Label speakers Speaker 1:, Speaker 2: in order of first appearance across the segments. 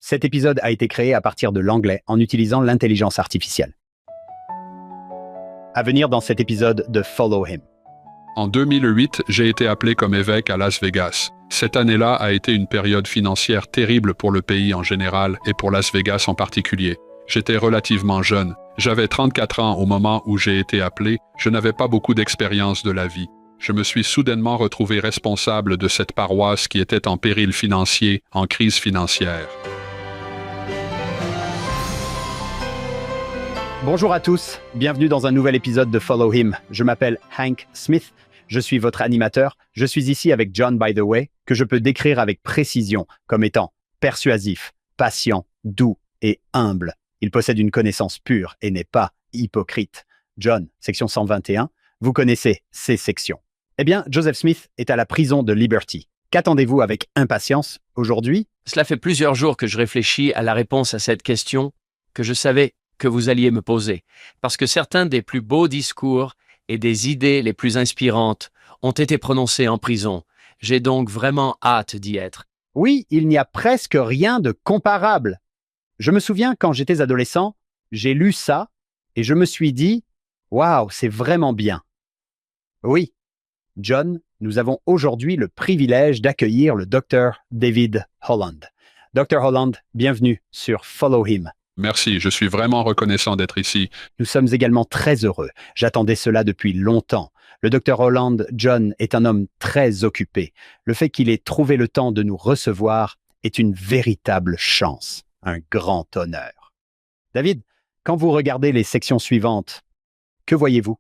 Speaker 1: Cet épisode a été créé à partir de l'anglais en utilisant l'intelligence artificielle. À venir dans cet épisode de Follow Him.
Speaker 2: En 2008, j'ai été appelé comme évêque à Las Vegas. Cette année-là a été une période financière terrible pour le pays en général et pour Las Vegas en particulier. J'étais relativement jeune. J'avais 34 ans au moment où j'ai été appelé. Je n'avais pas beaucoup d'expérience de la vie. Je me suis soudainement retrouvé responsable de cette paroisse qui était en péril financier, en crise financière.
Speaker 1: Bonjour à tous, bienvenue dans un nouvel épisode de Follow Him. Je m'appelle Hank Smith, je suis votre animateur. Je suis ici avec John By The Way, que je peux décrire avec précision comme étant persuasif, patient, doux et humble. Il possède une connaissance pure et n'est pas hypocrite. John, section 121, vous connaissez ces sections. Eh bien, Joseph Smith est à la prison de Liberty. Qu'attendez-vous avec impatience aujourd'hui?
Speaker 3: Cela fait plusieurs jours que je réfléchis à la réponse à cette question que je savais que vous alliez me poser, parce que certains des plus beaux discours et des idées les plus inspirantes ont été prononcés en prison. J'ai donc vraiment hâte d'y être.
Speaker 1: Oui, il n'y a presque rien de comparable. Je me souviens quand j'étais adolescent, j'ai lu ça et je me suis dit « Waouh, c'est vraiment bien ». Oui, John, nous avons aujourd'hui le privilège d'accueillir le Dr. David Holland. Dr. Holland, bienvenue sur Follow Him.
Speaker 2: Merci, je suis vraiment reconnaissant d'être ici.
Speaker 1: Nous sommes également très heureux. J'attendais cela depuis longtemps. Le Dr. Holland, John, est un homme très occupé. Le fait qu'il ait trouvé le temps de nous recevoir est une véritable chance, un grand honneur. David, quand vous regardez les sections suivantes, que voyez-vous?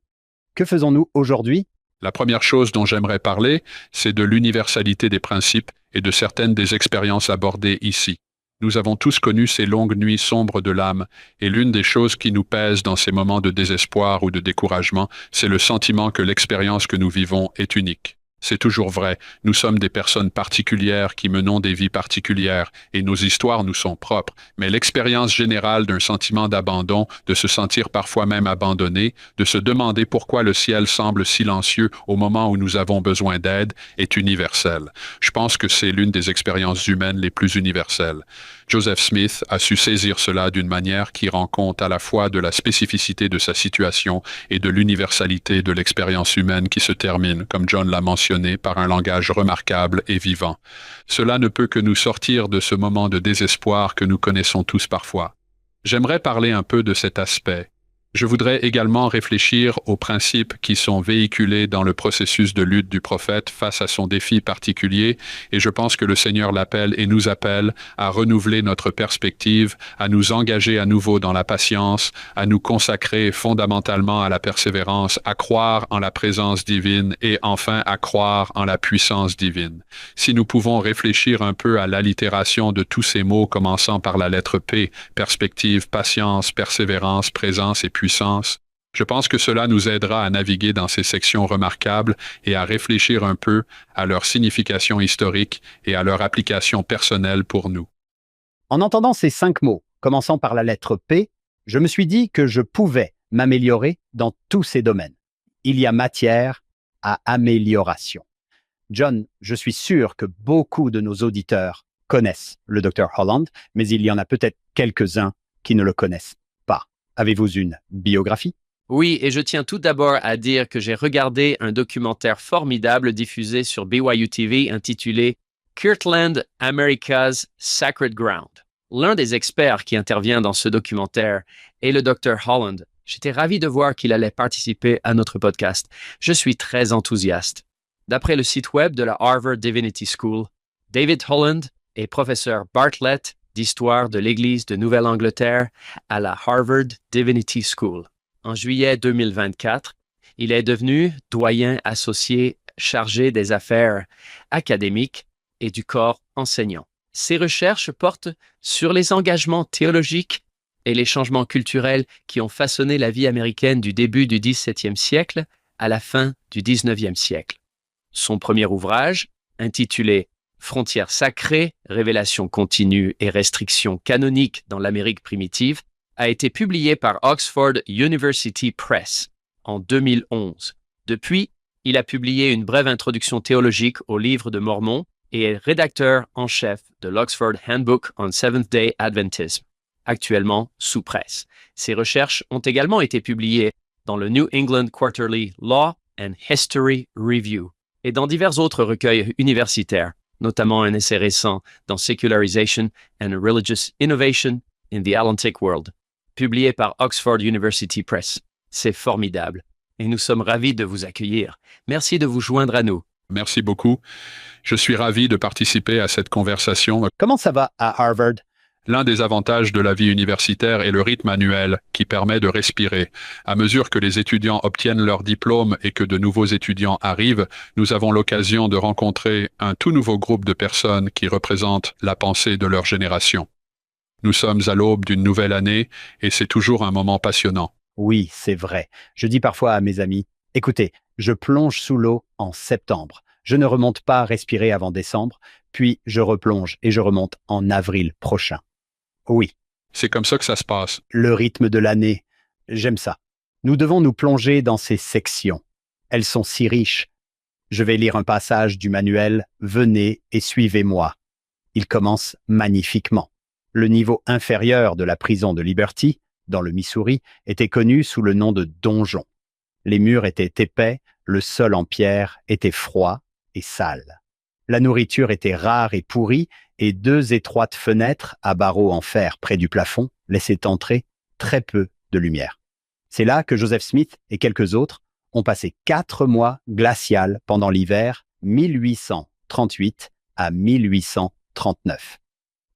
Speaker 1: Que faisons-nous aujourd'hui?
Speaker 2: La première chose dont j'aimerais parler, c'est de l'universalité des principes et de certaines des expériences abordées ici. Nous avons tous connu ces longues nuits sombres de l'âme, et l'une des choses qui nous pèse dans ces moments de désespoir ou de découragement, c'est le sentiment que l'expérience que nous vivons est unique. C'est toujours vrai, nous sommes des personnes particulières qui menons des vies particulières, et nos histoires nous sont propres, mais l'expérience générale d'un sentiment d'abandon, de se sentir parfois même abandonné, de se demander pourquoi le ciel semble silencieux au moment où nous avons besoin d'aide, est universelle. Je pense que c'est l'une des expériences humaines les plus universelles. Joseph Smith a su saisir cela d'une manière qui rend compte à la fois de la spécificité de sa situation et de l'universalité de l'expérience humaine qui se termine, comme John l'a mentionné, par un langage remarquable et vivant. Cela ne peut que nous sortir de ce moment de désespoir que nous connaissons tous parfois. J'aimerais parler un peu de cet aspect. Je voudrais également réfléchir aux principes qui sont véhiculés dans le processus de lutte du prophète face à son défi particulier, et je pense que le Seigneur l'appelle et nous appelle à renouveler notre perspective, à nous engager à nouveau dans la patience, à nous consacrer fondamentalement à la persévérance, à croire en la présence divine et enfin à croire en la puissance divine. Si nous pouvons réfléchir un peu à l'allitération de tous ces mots commençant par la lettre P, perspective, patience, persévérance, présence et puissance, je pense que cela nous aidera à naviguer dans ces sections remarquables et à réfléchir un peu à leur signification historique et à leur application personnelle pour nous.
Speaker 1: En entendant ces 5 mots, commençant par la lettre P, je me suis dit que je pouvais m'améliorer dans tous ces domaines. Il y a matière à amélioration. John, je suis sûr que beaucoup de nos auditeurs connaissent le Dr. Holland, mais il y en a peut-être quelques-uns qui ne le connaissent pas. Avez-vous une biographie?
Speaker 3: Oui, et je tiens tout d'abord à dire que j'ai regardé un documentaire formidable diffusé sur BYU TV intitulé Kirtland, America's Sacred Ground. L'un des experts qui intervient dans ce documentaire est le Dr. Holland. J'étais ravi de voir qu'il allait participer à notre podcast. Je suis très enthousiaste. D'après le site web de la Harvard Divinity School, David Holland est professeur Bartlett d'histoire de l'Église de Nouvelle-Angleterre à la Harvard Divinity School. En juillet 2024, il est devenu doyen associé chargé des affaires académiques et du corps enseignant. Ses recherches portent sur les engagements théologiques et les changements culturels qui ont façonné la vie américaine du début du XVIIe siècle à la fin du XIXe siècle. Son premier ouvrage, intitulé Frontières sacrées, révélations continues et restrictions canoniques dans l'Amérique primitive, a été publié par Oxford University Press en 2011. Depuis, il a publié une brève introduction théologique au livre de Mormon et est rédacteur en chef de l'Oxford Handbook on Seventh-day Adventism, actuellement sous presse. Ses recherches ont également été publiées dans le New England Quarterly Law and History Review et dans divers autres recueils universitaires, notamment un essai récent dans Secularization and Religious Innovation in the Atlantic World, publié par Oxford University Press. C'est formidable et nous sommes ravis de vous accueillir. Merci de vous joindre à nous.
Speaker 2: Merci beaucoup. Je suis ravi de participer à cette conversation.
Speaker 1: Comment ça va à Harvard?
Speaker 2: L'un des avantages de la vie universitaire est le rythme annuel qui permet de respirer. À mesure que les étudiants obtiennent leur diplôme et que de nouveaux étudiants arrivent, nous avons l'occasion de rencontrer un tout nouveau groupe de personnes qui représentent la pensée de leur génération. Nous sommes à l'aube d'une nouvelle année et c'est toujours un moment passionnant.
Speaker 1: Oui, c'est vrai. Je dis parfois à mes amis, écoutez, je plonge sous l'eau en septembre. Je ne remonte pas respirer avant décembre, puis je replonge et je remonte en avril prochain. Oui,
Speaker 2: C'est comme ça que ça se passe.
Speaker 1: le rythme de l'année, j'aime ça. Nous devons nous plonger dans ces sections. Elles sont si riches. Je vais lire un passage du manuel « Venez et suivez-moi ». Il commence magnifiquement. Le niveau inférieur de la prison de Liberty, dans le Missouri, était connu sous le nom de donjon. Les murs étaient épais, le sol en pierre était froid et sale. La nourriture était rare et pourrie, et 2 étroites fenêtres à barreaux en fer près du plafond laissaient entrer très peu de lumière. C'est là que Joseph Smith et quelques autres ont passé 4 mois glaciales pendant l'hiver 1838 à 1839.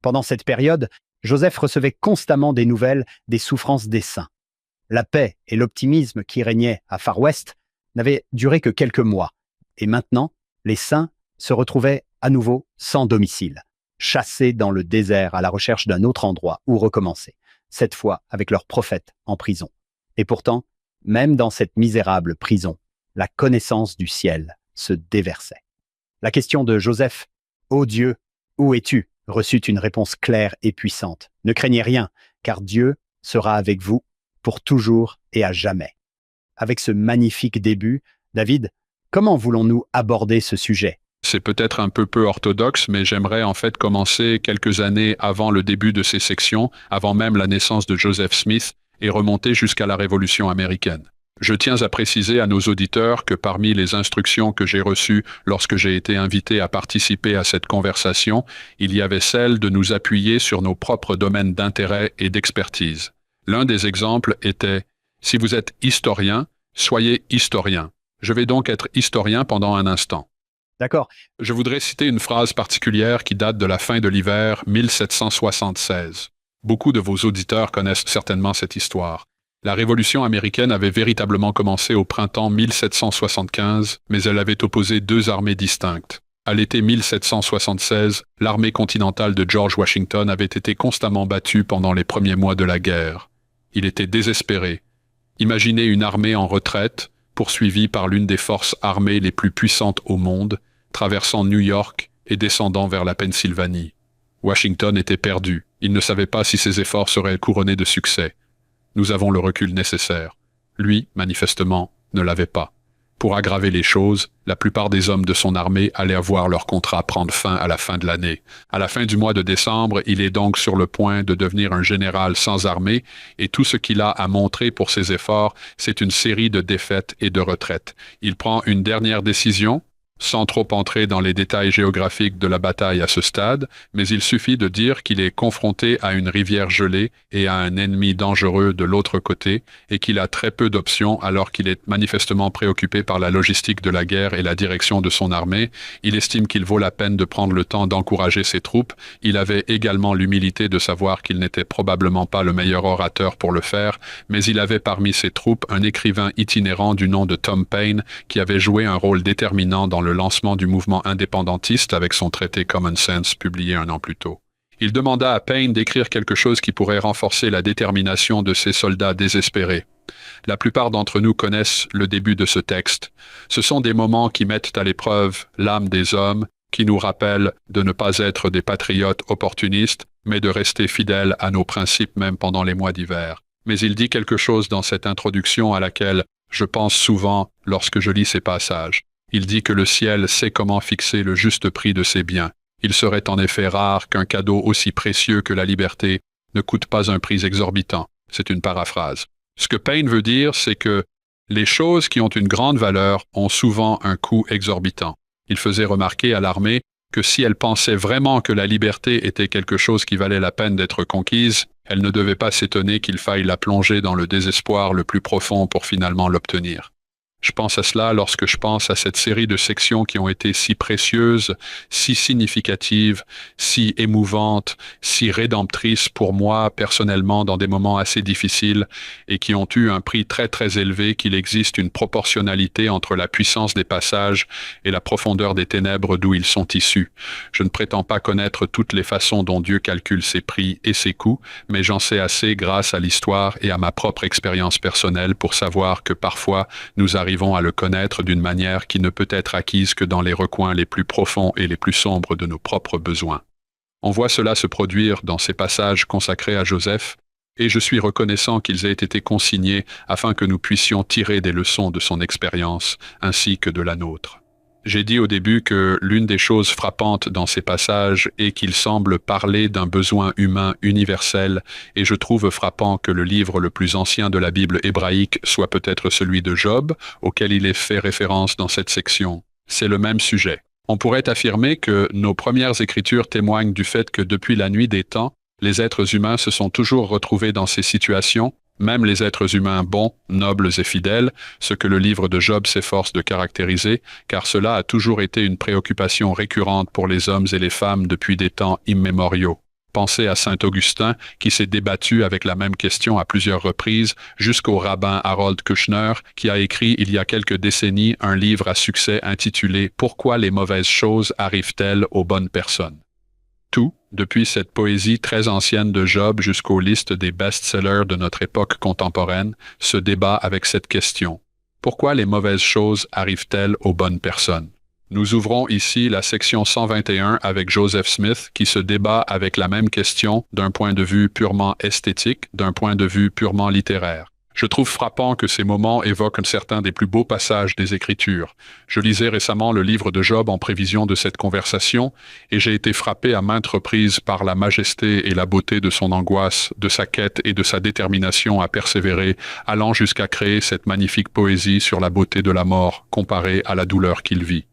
Speaker 1: Pendant cette période, Joseph recevait constamment des nouvelles des souffrances des saints. La paix et l'optimisme qui régnaient à Far West n'avaient duré que quelques mois, et maintenant, les saints se retrouvaient à nouveau sans domicile, chassés dans le désert à la recherche d'un autre endroit où recommencer, cette fois avec leur prophète en prison. Et pourtant, même dans cette misérable prison, la connaissance du ciel se déversait. La question de Joseph, « Ô Dieu, où es-tu ?» reçut une réponse claire et puissante. Ne craignez rien, car Dieu sera avec vous pour toujours et à jamais. Avec ce magnifique début, David, comment voulons-nous aborder ce sujet?
Speaker 2: C'est peut-être un peu orthodoxe, mais j'aimerais en fait commencer quelques années avant le début de ces sections, avant même la naissance de Joseph Smith, et remonter jusqu'à la Révolution américaine. Je tiens à préciser à nos auditeurs que parmi les instructions que j'ai reçues lorsque j'ai été invité à participer à cette conversation, il y avait celle de nous appuyer sur nos propres domaines d'intérêt et d'expertise. L'un des exemples était « Si vous êtes historien, soyez historien ». Je vais donc être historien pendant un instant.
Speaker 1: D'accord.
Speaker 2: Je voudrais citer une phrase particulière qui date de la fin de l'hiver 1776. Beaucoup de vos auditeurs connaissent certainement cette histoire. La Révolution américaine avait véritablement commencé au printemps 1775, mais elle avait opposé 2 armées distinctes. À l'été 1776, l'armée continentale de George Washington avait été constamment battue pendant les premiers mois de la guerre. Il était désespéré. Imaginez une armée en retraite, poursuivie par l'une des forces armées les plus puissantes au monde, traversant New York et descendant vers la Pennsylvanie. Washington était perdu. Il ne savait pas si ses efforts seraient couronnés de succès. Nous avons le recul nécessaire. Lui, manifestement, ne l'avait pas. Pour aggraver les choses, la plupart des hommes de son armée allaient voir leur contrat prendre fin à la fin de l'année. À la fin du mois de décembre, il est donc sur le point de devenir un général sans armée, et tout ce qu'il a à montrer pour ses efforts, c'est une série de défaites et de retraites. Il prend une dernière décision, sans trop entrer dans les détails géographiques de la bataille à ce stade, mais il suffit de dire qu'il est confronté à une rivière gelée et à un ennemi dangereux de l'autre côté, et qu'il a très peu d'options alors qu'il est manifestement préoccupé par la logistique de la guerre et la direction de son armée. Il estime qu'il vaut la peine de prendre le temps d'encourager ses troupes. Il avait également l'humilité de savoir qu'il n'était probablement pas le meilleur orateur pour le faire, mais il avait parmi ses troupes un écrivain itinérant du nom de Tom Paine qui avait joué un rôle déterminant dans le lancement du mouvement indépendantiste avec son traité Common Sense publié 1 an plus tôt. Il demanda à Paine d'écrire quelque chose qui pourrait renforcer la détermination de ces soldats désespérés. La plupart d'entre nous connaissent le début de ce texte. Ce sont des moments qui mettent à l'épreuve l'âme des hommes, qui nous rappellent de ne pas être des patriotes opportunistes, mais de rester fidèles à nos principes même pendant les mois d'hiver. Mais il dit quelque chose dans cette introduction à laquelle je pense souvent lorsque je lis ces passages. Il dit que le ciel sait comment fixer le juste prix de ses biens. Il serait en effet rare qu'un cadeau aussi précieux que la liberté ne coûte pas un prix exorbitant. C'est une paraphrase. Ce que Payne veut dire, c'est que les choses qui ont une grande valeur ont souvent un coût exorbitant. Il faisait remarquer à l'armée que si elle pensait vraiment que la liberté était quelque chose qui valait la peine d'être conquise, elle ne devait pas s'étonner qu'il faille la plonger dans le désespoir le plus profond pour finalement l'obtenir. Je pense à cela lorsque je pense à cette série de sections qui ont été si précieuses, si significatives, si émouvantes, si rédemptrices pour moi personnellement dans des moments assez difficiles et qui ont eu un prix très très élevé, qu'il existe une proportionnalité entre la puissance des passages et la profondeur des ténèbres d'où ils sont issus. Je ne prétends pas connaître toutes les façons dont Dieu calcule ses prix et ses coûts, mais j'en sais assez grâce à l'histoire et à ma propre expérience personnelle pour savoir que parfois nous arrivons à le connaître d'une manière qui ne peut être acquise que dans les recoins les plus profonds et les plus sombres de nos propres besoins. On voit cela se produire dans ces passages consacrés à Joseph, et je suis reconnaissant qu'ils aient été consignés afin que nous puissions tirer des leçons de son expérience ainsi que de la nôtre. J'ai dit au début que l'une des choses frappantes dans ces passages est qu'il semble parler d'un besoin humain universel, et je trouve frappant que le livre le plus ancien de la Bible hébraïque soit peut-être celui de Job, auquel il est fait référence dans cette section. C'est le même sujet. On pourrait affirmer que nos premières écritures témoignent du fait que depuis la nuit des temps, les êtres humains se sont toujours retrouvés dans ces situations, même les êtres humains bons, nobles et fidèles, ce que le livre de Job s'efforce de caractériser, car cela a toujours été une préoccupation récurrente pour les hommes et les femmes depuis des temps immémoriaux. Pensez à saint Augustin, qui s'est débattu avec la même question à plusieurs reprises, jusqu'au rabbin Harold Kushner, qui a écrit il y a quelques décennies un livre à succès intitulé « Pourquoi les mauvaises choses arrivent-elles aux bonnes personnes ?» Tout, depuis cette poésie très ancienne de Job jusqu'aux listes des best-sellers de notre époque contemporaine, se débat avec cette question. Pourquoi les mauvaises choses arrivent-elles aux bonnes personnes? Nous ouvrons ici la section 121 avec Joseph Smith qui se débat avec la même question d'un point de vue purement esthétique, d'un point de vue purement littéraire. Je trouve frappant que ces moments évoquent certains des plus beaux passages des Écritures. Je lisais récemment le livre de Job en prévision de cette conversation, et j'ai été frappé à maintes reprises par la majesté et la beauté de son angoisse, de sa quête et de sa détermination à persévérer, allant jusqu'à créer cette magnifique poésie sur la beauté de la mort comparée à la douleur qu'il vit.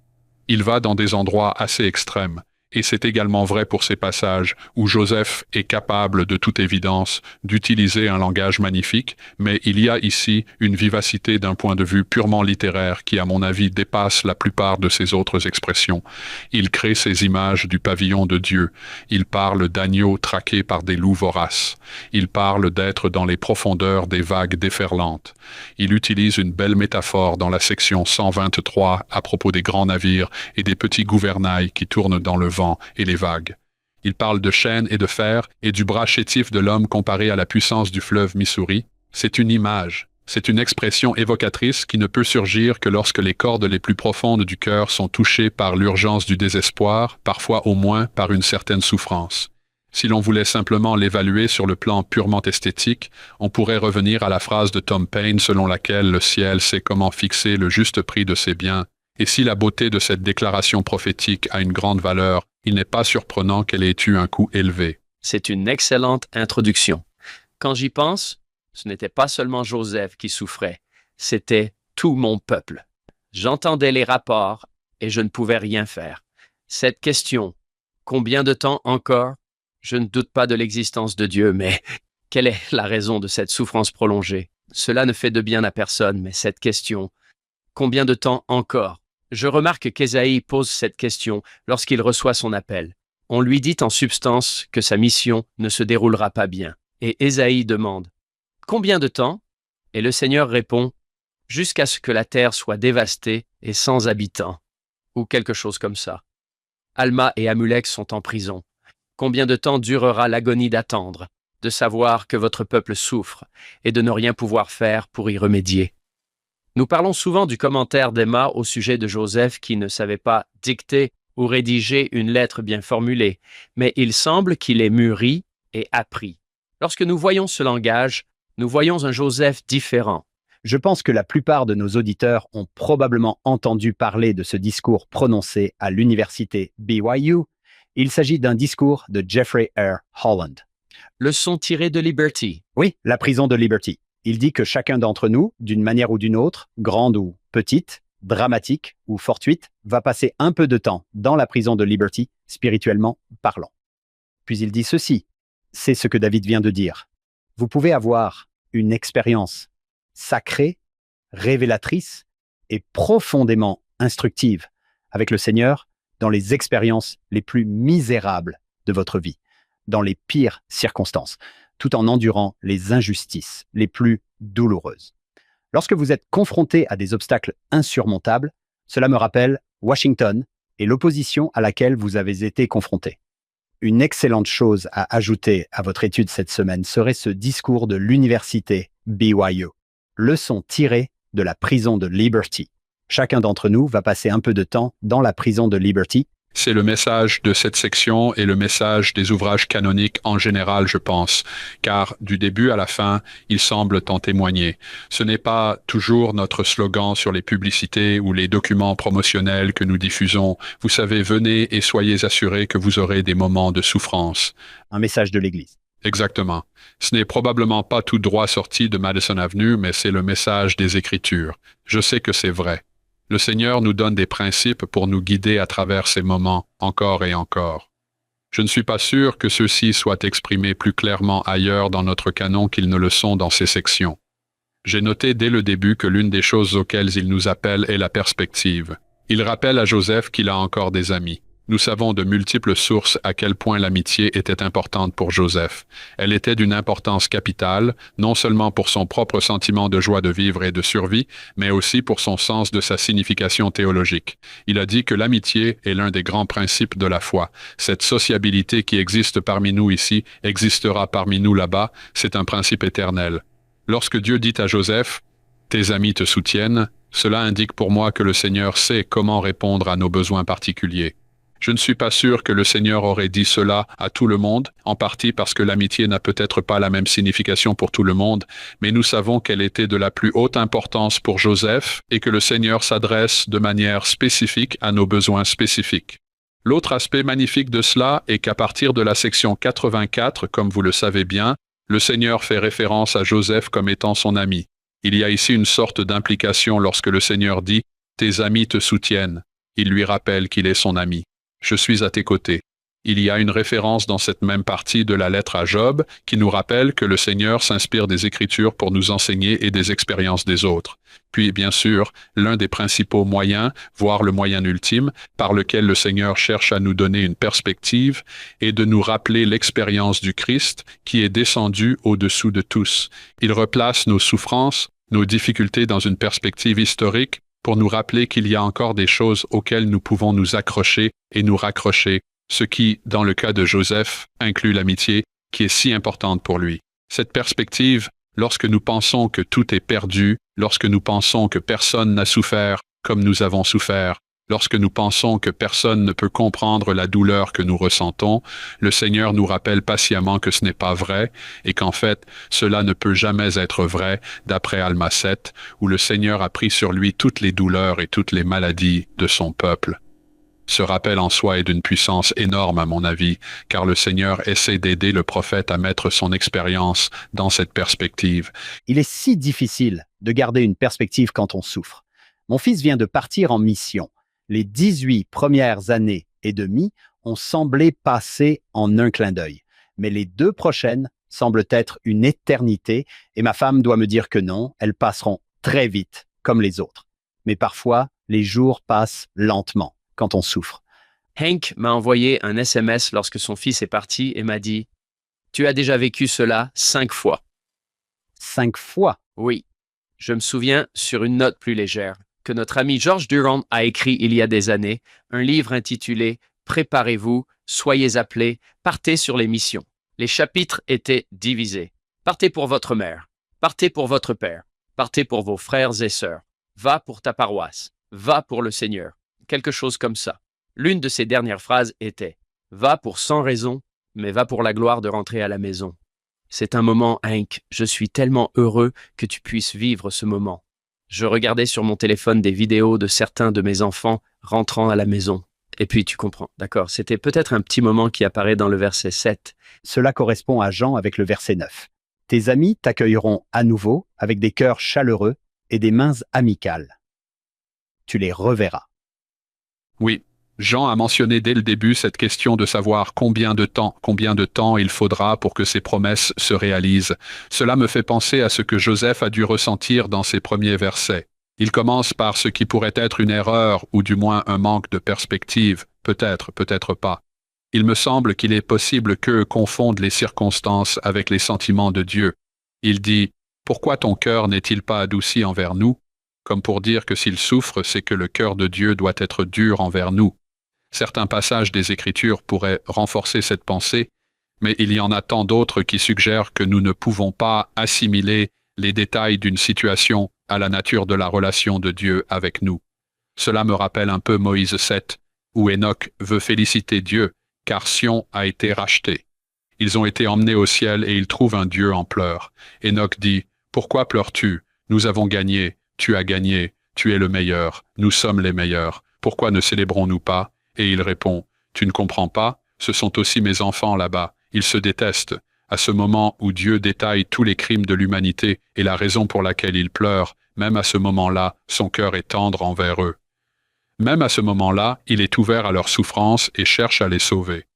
Speaker 2: Il va dans des endroits assez extrêmes. Et c'est également vrai pour ces passages où Joseph est capable, de toute évidence, d'utiliser un langage magnifique, mais il y a ici une vivacité d'un point de vue purement littéraire qui, à mon avis, dépasse la plupart de ses autres expressions. Il crée ces images du pavillon de Dieu. Il parle d'agneaux traqués par des loups voraces. Il parle d'être dans les profondeurs des vagues déferlantes. Il utilise une belle métaphore dans la section 123 à propos des grands navires et des petits gouvernails qui tournent dans le vent et les vagues. Il parle de chaînes et de fer et du bras chétif de l'homme comparé à la puissance du fleuve Missouri. C'est une image, c'est une expression évocatrice qui ne peut surgir que lorsque les cordes les plus profondes du cœur sont touchées par l'urgence du désespoir, parfois au moins par une certaine souffrance. Si l'on voulait simplement l'évaluer sur le plan purement esthétique, on pourrait revenir à la phrase de Tom Paine selon laquelle le ciel sait comment fixer le juste prix de ses biens. Et si la beauté de cette déclaration prophétique a une grande valeur, il n'est pas surprenant qu'elle ait eu un coût élevé.
Speaker 3: C'est une excellente introduction. Quand j'y pense, ce n'était pas seulement Joseph qui souffrait, c'était tout mon peuple. J'entendais les rapports et je ne pouvais rien faire. Cette question, combien de temps encore? Je ne doute pas de l'existence de Dieu, mais quelle est la raison de cette souffrance prolongée? Cela ne fait de bien à personne, mais cette question, combien de temps encore? Je remarque qu'Ésaïe pose cette question lorsqu'il reçoit son appel. On lui dit en substance que sa mission ne se déroulera pas bien. Et Ésaïe demande « Combien de temps ?» Et le Seigneur répond « Jusqu'à ce que la terre soit dévastée et sans habitants. » Ou quelque chose comme ça. Alma et Amulek sont en prison. Combien de temps durera l'agonie d'attendre, de savoir que votre peuple souffre et de ne rien pouvoir faire pour y remédier? Nous parlons souvent du commentaire d'Emma au sujet de Joseph qui ne savait pas dicter ou rédiger une lettre bien formulée, mais il semble qu'il ait mûri et appris. Lorsque nous voyons ce langage, nous voyons un Joseph différent.
Speaker 1: Je pense que la plupart de nos auditeurs ont probablement entendu parler de ce discours prononcé à l'université BYU. Il s'agit d'un discours de Jeffrey R. Holland.
Speaker 3: Leçon tirée de Liberty.
Speaker 1: Oui, la prison de Liberty. Il dit que chacun d'entre nous, d'une manière ou d'une autre, grande ou petite, dramatique ou fortuite, va passer un peu de temps dans la prison de Liberty, spirituellement parlant. Puis il dit ceci, c'est ce que David vient de dire. Vous pouvez avoir une expérience sacrée, révélatrice et profondément instructive avec le Seigneur dans les expériences les plus misérables de votre vie, dans les pires circonstances, tout en endurant les injustices les plus douloureuses. Lorsque vous êtes confronté à des obstacles insurmontables, cela me rappelle Washington et l'opposition à laquelle vous avez été confronté. Une excellente chose à ajouter à votre étude cette semaine serait ce discours de l'université BYU. Leçon tirée de la prison de Liberty. Chacun d'entre nous va passer un peu de temps dans la prison de Liberty.
Speaker 2: C'est le message de cette section et le message des ouvrages canoniques en général, je pense, car du début à la fin, ils semblent en témoigner. Ce n'est pas toujours notre slogan sur les publicités ou les documents promotionnels que nous diffusons. Vous savez, venez et soyez assurés que vous aurez des moments de souffrance.
Speaker 1: Un message de l'Église.
Speaker 2: Exactement. Ce n'est probablement pas tout droit sorti de Madison Avenue, mais c'est le message des Écritures. Je sais que c'est vrai. Le Seigneur nous donne des principes pour nous guider à travers ces moments, encore et encore. Je ne suis pas sûr que ceux-ci soient exprimés plus clairement ailleurs dans notre canon qu'ils ne le sont dans ces sections. J'ai noté dès le début que l'une des choses auxquelles il nous appelle est la perspective. Il rappelle à Joseph qu'il a encore des amis. Nous savons de multiples sources à quel point l'amitié était importante pour Joseph. Elle était d'une importance capitale, non seulement pour son propre sentiment de joie de vivre et de survie, mais aussi pour son sens de sa signification théologique. Il a dit que l'amitié est l'un des grands principes de la foi. Cette sociabilité qui existe parmi nous ici existera parmi nous là-bas, c'est un principe éternel. Lorsque Dieu dit à Joseph, « Tes amis te soutiennent », cela indique pour moi que le Seigneur sait comment répondre à nos besoins particuliers. Je ne suis pas sûr que le Seigneur aurait dit cela à tout le monde, en partie parce que l'amitié n'a peut-être pas la même signification pour tout le monde, mais nous savons qu'elle était de la plus haute importance pour Joseph et que le Seigneur s'adresse de manière spécifique à nos besoins spécifiques. L'autre aspect magnifique de cela est qu'à partir de la section 84, comme vous le savez bien, le Seigneur fait référence à Joseph comme étant son ami. Il y a ici une sorte d'implication lorsque le Seigneur dit « Tes amis te soutiennent ». Il lui rappelle qu'il est son ami. Je suis à tes côtés. Il y a une référence dans cette même partie de la lettre à Job qui nous rappelle que le Seigneur s'inspire des Écritures pour nous enseigner et des expériences des autres. Puis, bien sûr, l'un des principaux moyens, voire le moyen ultime, par lequel le Seigneur cherche à nous donner une perspective est de nous rappeler l'expérience du Christ qui est descendu au-dessous de tous. Il replace nos souffrances, nos difficultés dans une perspective historique pour nous rappeler qu'il y a encore des choses auxquelles nous pouvons nous accrocher et nous raccrocher, ce qui, dans le cas de Joseph, inclut l'amitié, qui est si importante pour lui. Cette perspective, lorsque nous pensons que tout est perdu, lorsque nous pensons que personne n'a souffert comme nous avons souffert, lorsque nous pensons que personne ne peut comprendre la douleur que nous ressentons, le Seigneur nous rappelle patiemment que ce n'est pas vrai et qu'en fait, cela ne peut jamais être vrai, d'après Alma 7, où le Seigneur a pris sur lui toutes les douleurs et toutes les maladies de son peuple. Ce rappel en soi est d'une puissance énorme à mon avis, car le Seigneur essaie d'aider le prophète à mettre son expérience dans cette perspective.
Speaker 1: Il est si difficile de garder une perspective quand on souffre. Mon fils vient de partir en mission. Les 18 premières années et demie ont semblé passer en un clin d'œil, mais les 2 prochaines semblent être une éternité et ma femme doit me dire que non, elles passeront très vite, comme les autres. Mais parfois, les jours passent lentement quand on souffre.
Speaker 3: Hank m'a envoyé un SMS lorsque son fils est parti et m'a dit « Tu as déjà vécu cela 5 fois. »
Speaker 1: 5 fois?
Speaker 3: Oui. Je me souviens, sur une note plus légère, que notre ami George Durand a écrit il y a des années un livre intitulé « Préparez-vous, soyez appelés, partez sur les missions ». Les chapitres étaient divisés. Partez pour votre mère, partez pour votre père, partez pour vos frères et sœurs, va pour ta paroisse, va pour le Seigneur. Quelque chose comme ça. L'une de ces dernières phrases était « Va pour 100 raisons, mais va pour la gloire de rentrer à la maison. » C'est un moment, Hank. Je suis tellement heureux que tu puisses vivre ce moment. Je regardais sur mon téléphone des vidéos de certains de mes enfants rentrant à la maison. Et puis tu comprends, d'accord, c'était peut-être un petit moment qui apparaît dans le verset 7.
Speaker 1: Cela correspond à Jean avec le verset 9. Tes amis t'accueilleront à nouveau avec des cœurs chaleureux et des mains amicales. Tu les reverras.
Speaker 2: Oui, Jean a mentionné dès le début cette question de savoir combien de temps il faudra pour que ces promesses se réalisent. Cela me fait penser à ce que Joseph a dû ressentir dans ses premiers versets. Il commence par ce qui pourrait être une erreur ou du moins un manque de perspective, peut-être, peut-être pas. Il me semble qu'il est possible qu'eux confondent les circonstances avec les sentiments de Dieu. Il dit « Pourquoi ton cœur n'est-il pas adouci envers nous ?» comme pour dire que s'il souffre, c'est que le cœur de Dieu doit être dur envers nous. Certains passages des Écritures pourraient renforcer cette pensée, mais il y en a tant d'autres qui suggèrent que nous ne pouvons pas assimiler les détails d'une situation à la nature de la relation de Dieu avec nous. Cela me rappelle un peu Moïse 7, où Enoch veut féliciter Dieu, car Sion a été racheté. Ils ont été emmenés au ciel et ils trouvent un Dieu en pleurs. Enoch dit « Pourquoi pleures-tu? Nous avons gagné, tu as gagné, tu es le meilleur, nous sommes les meilleurs. Pourquoi ne célébrons-nous pas ?» Et il répond « Tu ne comprends pas? Ce sont aussi mes enfants là-bas. Ils se détestent. » À ce moment où Dieu détaille tous les crimes de l'humanité et la raison pour laquelle il pleure, même à ce moment-là, son cœur est tendre envers eux. Même à ce moment-là, il est ouvert à leur souffrance et cherche à les sauver.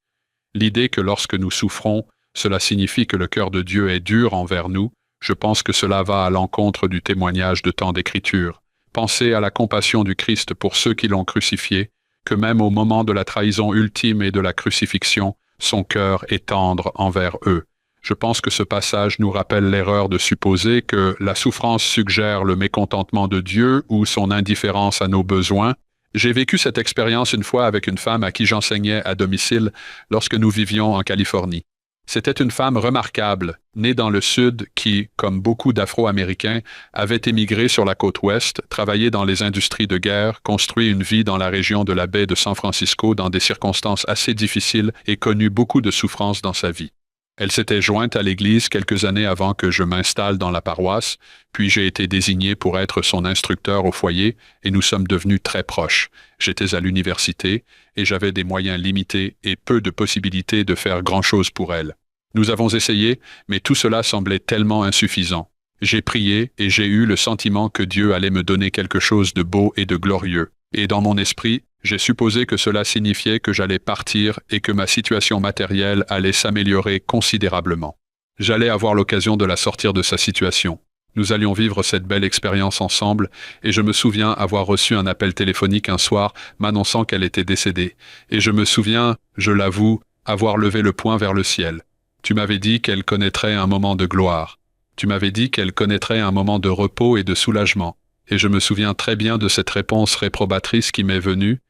Speaker 2: L'idée que lorsque nous souffrons, cela signifie que le cœur de Dieu est dur envers nous, je pense que cela va à l'encontre du témoignage de tant d'Écritures. Pensez à la compassion du Christ pour ceux qui l'ont crucifié, que même au moment de la trahison ultime et de la crucifixion, son cœur est tendre envers eux. Je pense que ce passage nous rappelle l'erreur de supposer que la souffrance suggère le mécontentement de Dieu ou son indifférence à nos besoins. J'ai vécu cette expérience une fois avec une femme à qui j'enseignais à domicile lorsque nous vivions en Californie. C'était une femme remarquable, née dans le Sud qui, comme beaucoup d'Afro-Américains, avait émigré sur la côte ouest, travaillé dans les industries de guerre, construit une vie dans la région de la baie de San Francisco dans des circonstances assez difficiles et connu beaucoup de souffrances dans sa vie. Elle s'était jointe à l'Église quelques années avant que je m'installe dans la paroisse, puis j'ai été désigné pour être son instructeur au foyer et nous sommes devenus très proches. J'étais à l'université et j'avais des moyens limités et peu de possibilités de faire grand-chose pour elle. Nous avons essayé, mais tout cela semblait tellement insuffisant. J'ai prié et j'ai eu le sentiment que Dieu allait me donner quelque chose de beau et de glorieux. Et dans mon esprit, j'ai supposé que cela signifiait que j'allais partir et que ma situation matérielle allait s'améliorer considérablement. J'allais avoir l'occasion de la sortir de sa situation. Nous allions vivre cette belle expérience ensemble et je me souviens avoir reçu un appel téléphonique un soir m'annonçant qu'elle était décédée. Et je me souviens, je l'avoue, avoir levé le poing vers le ciel. Tu m'avais dit qu'elle connaîtrait un moment de gloire. Tu m'avais dit qu'elle connaîtrait un moment de repos et de soulagement. Et je me souviens très bien de cette réponse réprobatrice qui m'est venue.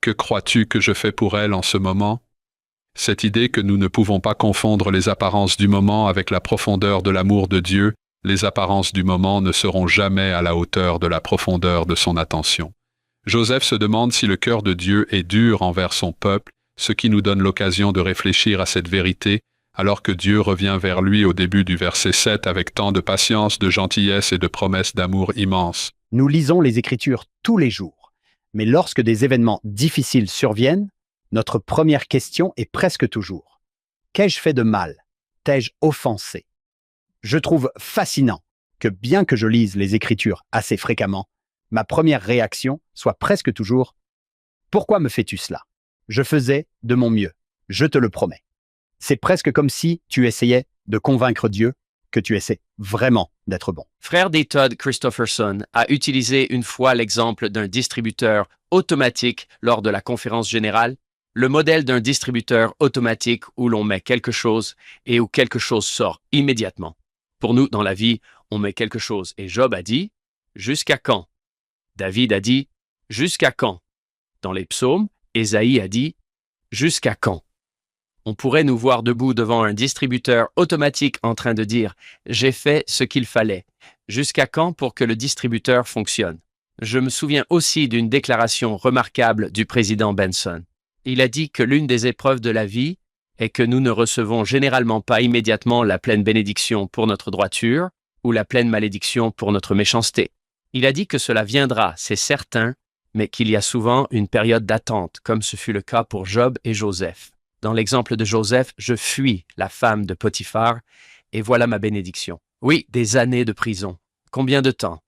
Speaker 2: Que crois-tu que je fais pour elle en ce moment? Cette idée que nous ne pouvons pas confondre les apparences du moment avec la profondeur de l'amour de Dieu, les apparences du moment ne seront jamais à la hauteur de la profondeur de son attention. Joseph se demande si le cœur de Dieu est dur envers son peuple, ce qui nous donne l'occasion de réfléchir à cette vérité, alors que Dieu revient vers lui au début du verset 7 avec tant de patience, de gentillesse et de promesses d'amour immenses.
Speaker 1: Nous lisons les Écritures tous les jours, mais lorsque des événements difficiles surviennent, notre première question est presque toujours « Qu'ai-je fait de mal? T'ai-je offensé ?» Je trouve fascinant que bien que je lise les Écritures assez fréquemment, ma première réaction soit presque toujours « Pourquoi me fais-tu cela? Je faisais de mon mieux, je te le promets. » C'est presque comme si tu essayais de convaincre Dieu que tu essaies vraiment d'être bon.
Speaker 3: Frère D. Todd Christopherson a utilisé une fois l'exemple d'un distributeur automatique lors de la conférence générale, le modèle d'un distributeur automatique où l'on met quelque chose et où quelque chose sort immédiatement. Pour nous, dans la vie, on met quelque chose et Job a dit « Jusqu'à quand ?» David a dit « Jusqu'à quand ?» Dans les psaumes, Ésaïe a dit « Jusqu'à quand ?» On pourrait nous voir debout devant un distributeur automatique en train de dire « J'ai fait ce qu'il fallait ». Jusqu'à quand pour que le distributeur fonctionne? Je me souviens aussi d'une déclaration remarquable du président Benson. Il a dit que l'une des épreuves de la vie est que nous ne recevons généralement pas immédiatement la pleine bénédiction pour notre droiture ou la pleine malédiction pour notre méchanceté. Il a dit que cela viendra, c'est certain, mais qu'il y a souvent une période d'attente, comme ce fut le cas pour Job et Joseph. Dans l'exemple de Joseph, je fuis la femme de Potiphar, et voilà ma bénédiction. Oui, des années de prison. Combien de temps?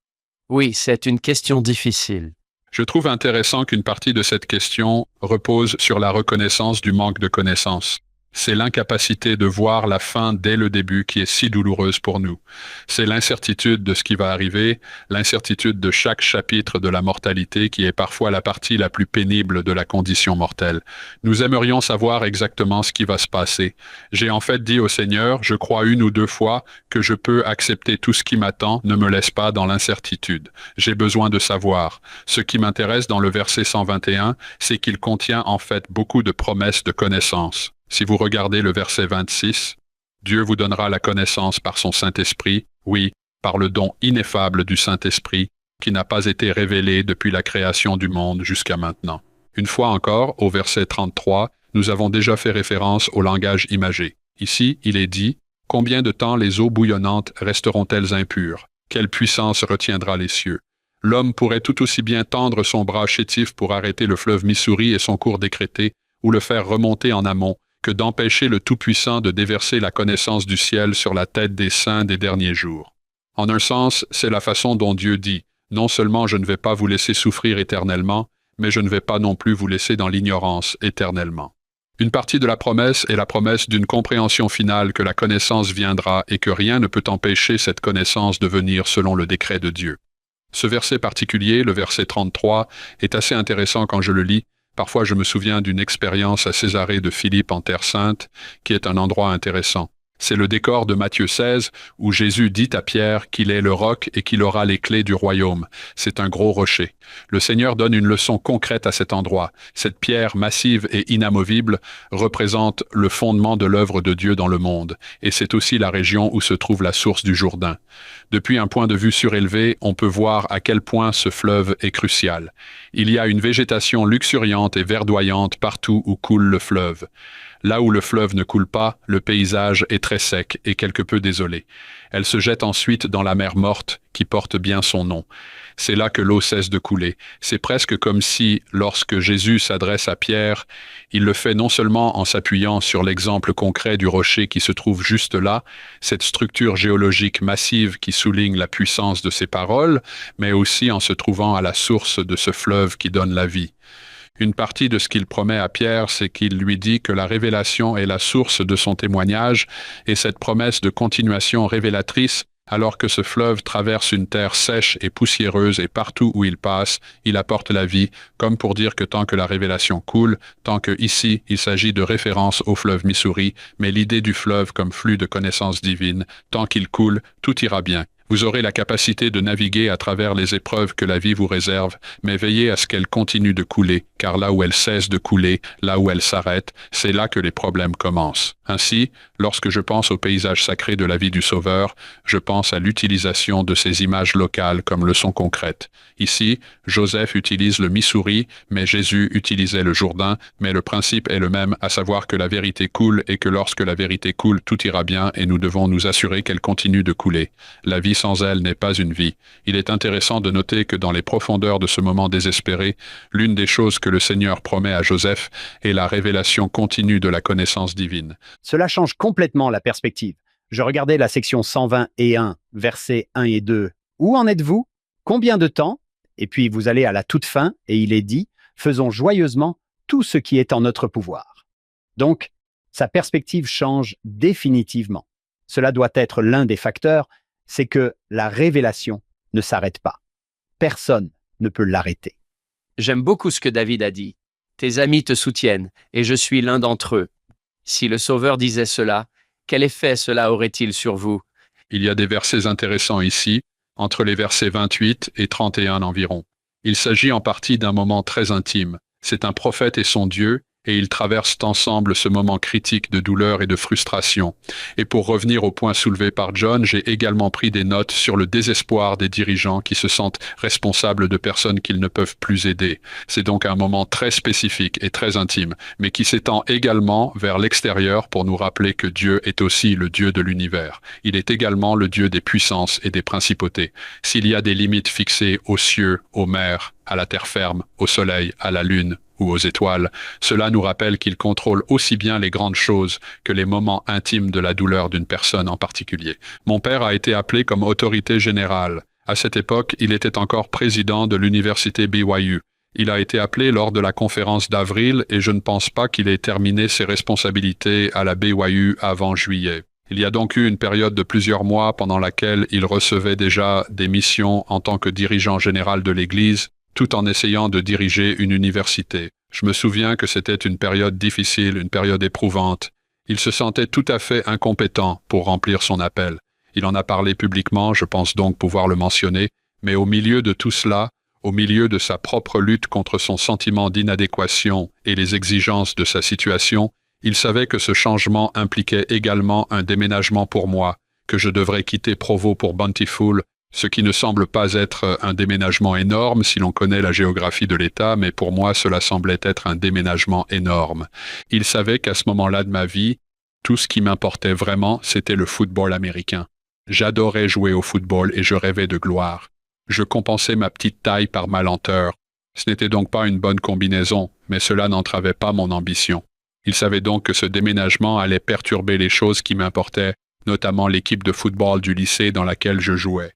Speaker 3: Oui, c'est une question difficile.
Speaker 2: Je trouve intéressant qu'une partie de cette question repose sur la reconnaissance du manque de connaissances. C'est l'incapacité de voir la fin dès le début qui est si douloureuse pour nous. C'est l'incertitude de ce qui va arriver, l'incertitude de chaque chapitre de la mortalité qui est parfois la partie la plus pénible de la condition mortelle. Nous aimerions savoir exactement ce qui va se passer. J'ai en fait dit au Seigneur, je crois une ou deux fois que je peux accepter tout ce qui m'attend, ne me laisse pas dans l'incertitude. J'ai besoin de savoir. Ce qui m'intéresse dans le verset 121, c'est qu'il contient en fait beaucoup de promesses de connaissance. Si vous regardez le verset 26, Dieu vous donnera la connaissance par son Saint-Esprit, oui, par le don ineffable du Saint-Esprit, qui n'a pas été révélé depuis la création du monde jusqu'à maintenant. Une fois encore, au verset 33, nous avons déjà fait référence au langage imagé. Ici, il est dit, « Combien de temps les eaux bouillonnantes resteront-elles impures? Quelle puissance retiendra les cieux? » L'homme pourrait tout aussi bien tendre son bras chétif pour arrêter le fleuve Missouri et son cours décrété, ou le faire remonter en amont, que d'empêcher le Tout-Puissant de déverser la connaissance du ciel sur la tête des saints des derniers jours. En un sens, c'est la façon dont Dieu dit, « Non seulement je ne vais pas vous laisser souffrir éternellement, mais je ne vais pas non plus vous laisser dans l'ignorance éternellement. » Une partie de la promesse est la promesse d'une compréhension finale que la connaissance viendra et que rien ne peut empêcher cette connaissance de venir selon le décret de Dieu. Ce verset particulier, le verset 33, est assez intéressant quand je le lis. Parfois, je me souviens d'une expérience à Césarée de Philippe en Terre Sainte, qui est un endroit intéressant. C'est le décor de Matthieu 16, où Jésus dit à Pierre qu'il est le roc et qu'il aura les clés du royaume. C'est un gros rocher. Le Seigneur donne une leçon concrète à cet endroit. Cette pierre massive et inamovible représente le fondement de l'œuvre de Dieu dans le monde, et c'est aussi la région où se trouve la source du Jourdain. Depuis un point de vue surélevé, on peut voir à quel point ce fleuve est crucial. Il y a une végétation luxuriante et verdoyante partout où coule le fleuve. Là où le fleuve ne coule pas, le paysage est très sec et quelque peu désolé. Elle se jette ensuite dans la mer morte, qui porte bien son nom. C'est là que l'eau cesse de couler. C'est presque comme si, lorsque Jésus s'adresse à Pierre, il le fait non seulement en s'appuyant sur l'exemple concret du rocher qui se trouve juste là, cette structure géologique massive qui souligne la puissance de ses paroles, mais aussi en se trouvant à la source de ce fleuve qui donne la vie. Une partie de ce qu'il promet à Pierre, c'est qu'il lui dit que la révélation est la source de son témoignage, et cette promesse de continuation révélatrice, alors que ce fleuve traverse une terre sèche et poussiéreuse et partout où il passe, il apporte la vie, comme pour dire que tant que la révélation coule, tant que ici il s'agit de référence au fleuve Missouri, mais l'idée du fleuve comme flux de connaissances divines, tant qu'il coule, tout ira bien. Vous aurez la capacité de naviguer à travers les épreuves que la vie vous réserve, mais veillez à ce qu'elle continue de couler, car là où elle cesse de couler, là où elle s'arrête, c'est là que les problèmes commencent. Ainsi, lorsque je pense au paysage sacré de la vie du Sauveur, je pense à l'utilisation de ces images locales comme leçons concrètes. Ici, Joseph utilise le Missouri, mais Jésus utilisait le Jourdain, mais le principe est le même, à savoir que la vérité coule et que lorsque la vérité coule, tout ira bien et nous devons nous assurer qu'elle continue de couler. La vie sans elle n'est pas une vie. Il est intéressant de noter que dans les profondeurs de ce moment désespéré, l'une des choses que le Seigneur promet à Joseph est la révélation continue de la connaissance divine.
Speaker 1: Cela change complètement la perspective. Je regardais la section 120 et 1, versets 1 et 2. Où en êtes-vous? Combien de temps? Et puis vous allez à la toute fin et il est dit, faisons joyeusement tout ce qui est en notre pouvoir. Donc, sa perspective change définitivement. Cela doit être l'un des facteurs, c'est que la révélation ne s'arrête pas. Personne ne peut l'arrêter.
Speaker 3: J'aime beaucoup ce que David a dit. Tes amis te soutiennent, et je suis l'un d'entre eux. Si le Sauveur disait cela, quel effet cela aurait-il sur vous?
Speaker 2: Il y a des versets intéressants ici, entre les versets 28 et 31 environ. Il s'agit en partie d'un moment très intime. C'est un prophète et son Dieu, et ils traversent ensemble ce moment critique de douleur et de frustration. Et pour revenir au point soulevé par John, j'ai également pris des notes sur le désespoir des dirigeants qui se sentent responsables de personnes qu'ils ne peuvent plus aider. C'est donc un moment très spécifique et très intime, mais qui s'étend également vers l'extérieur pour nous rappeler que Dieu est aussi le Dieu de l'univers. Il est également le Dieu des puissances et des principautés. S'il y a des limites fixées aux cieux, aux mers, à la terre ferme, au soleil, à la lune ou aux étoiles, cela nous rappelle qu'il contrôle aussi bien les grandes choses que les moments intimes de la douleur d'une personne en particulier. Mon père a été appelé comme autorité générale. À cette époque, il était encore président de l'université BYU. Il a été appelé lors de la conférence d'avril et je ne pense pas qu'il ait terminé ses responsabilités à la BYU avant juillet. Il y a donc eu une période de plusieurs mois pendant laquelle il recevait déjà des missions en tant que dirigeant général de l'Église, tout en essayant de diriger une université. Je me souviens que c'était une période difficile, une période éprouvante. Il se sentait tout à fait incompétent pour remplir son appel. Il en a parlé publiquement, je pense donc pouvoir le mentionner, mais au milieu de tout cela, au milieu de sa propre lutte contre son sentiment d'inadéquation et les exigences de sa situation, il savait que ce changement impliquait également un déménagement pour moi, que je devrais quitter Provo pour Bountiful, ce qui ne semble pas être un déménagement énorme si l'on connaît la géographie de l'État, mais pour moi cela semblait être un déménagement énorme. Il savait qu'à ce moment-là de ma vie, tout ce qui m'importait vraiment, c'était le football américain. J'adorais jouer au football et je rêvais de gloire. Je compensais ma petite taille par ma lenteur. Ce n'était donc pas une bonne combinaison, mais cela n'entravait pas mon ambition. Il savait donc que ce déménagement allait perturber les choses qui m'importaient, notamment l'équipe de football du lycée dans laquelle je jouais.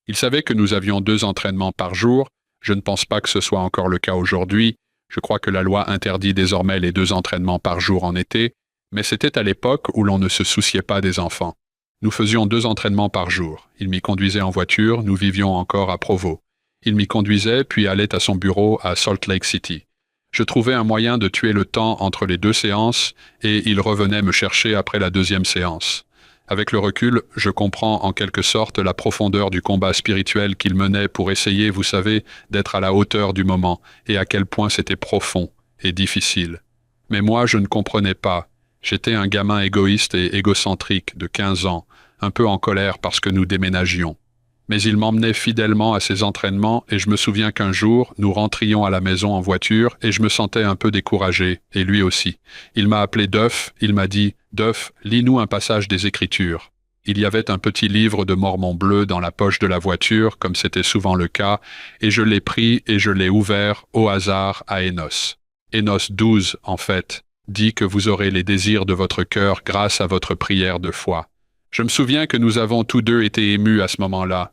Speaker 2: Il savait que nous avions 2 entraînements par jour. Je ne pense pas que ce soit encore le cas aujourd'hui. Je crois que la loi interdit désormais les 2 entraînements par jour en été, mais c'était à l'époque où l'on ne se souciait pas des enfants. Nous faisions 2 entraînements par jour. Il m'y conduisait en voiture, nous vivions encore à Provo. Il m'y conduisait puis allait à son bureau à Salt Lake City. Je trouvais un moyen de tuer le temps entre les 2 séances et il revenait me chercher après la 2e séance. Avec le recul, je comprends en quelque sorte la profondeur du combat spirituel qu'il menait pour essayer, vous savez, d'être à la hauteur du moment et à quel point c'était profond et difficile. Mais moi, je ne comprenais pas. J'étais un gamin égoïste et égocentrique de 15 ans, un peu en colère parce que nous déménagions. Mais il m'emmenait fidèlement à ses entraînements et je me souviens qu'un jour, nous rentrions à la maison en voiture et je me sentais un peu découragé, et lui aussi. Il m'a appelé Duff, il m'a dit « Duff, lis-nous un passage des Écritures ». Il y avait un petit livre de Mormon bleu dans la poche de la voiture, comme c'était souvent le cas, et je l'ai pris et je l'ai ouvert au hasard à Énos. Énos 12, en fait, dit que vous aurez les désirs de votre cœur grâce à votre prière de foi. Je me souviens que nous avons tous deux été émus à ce moment-là.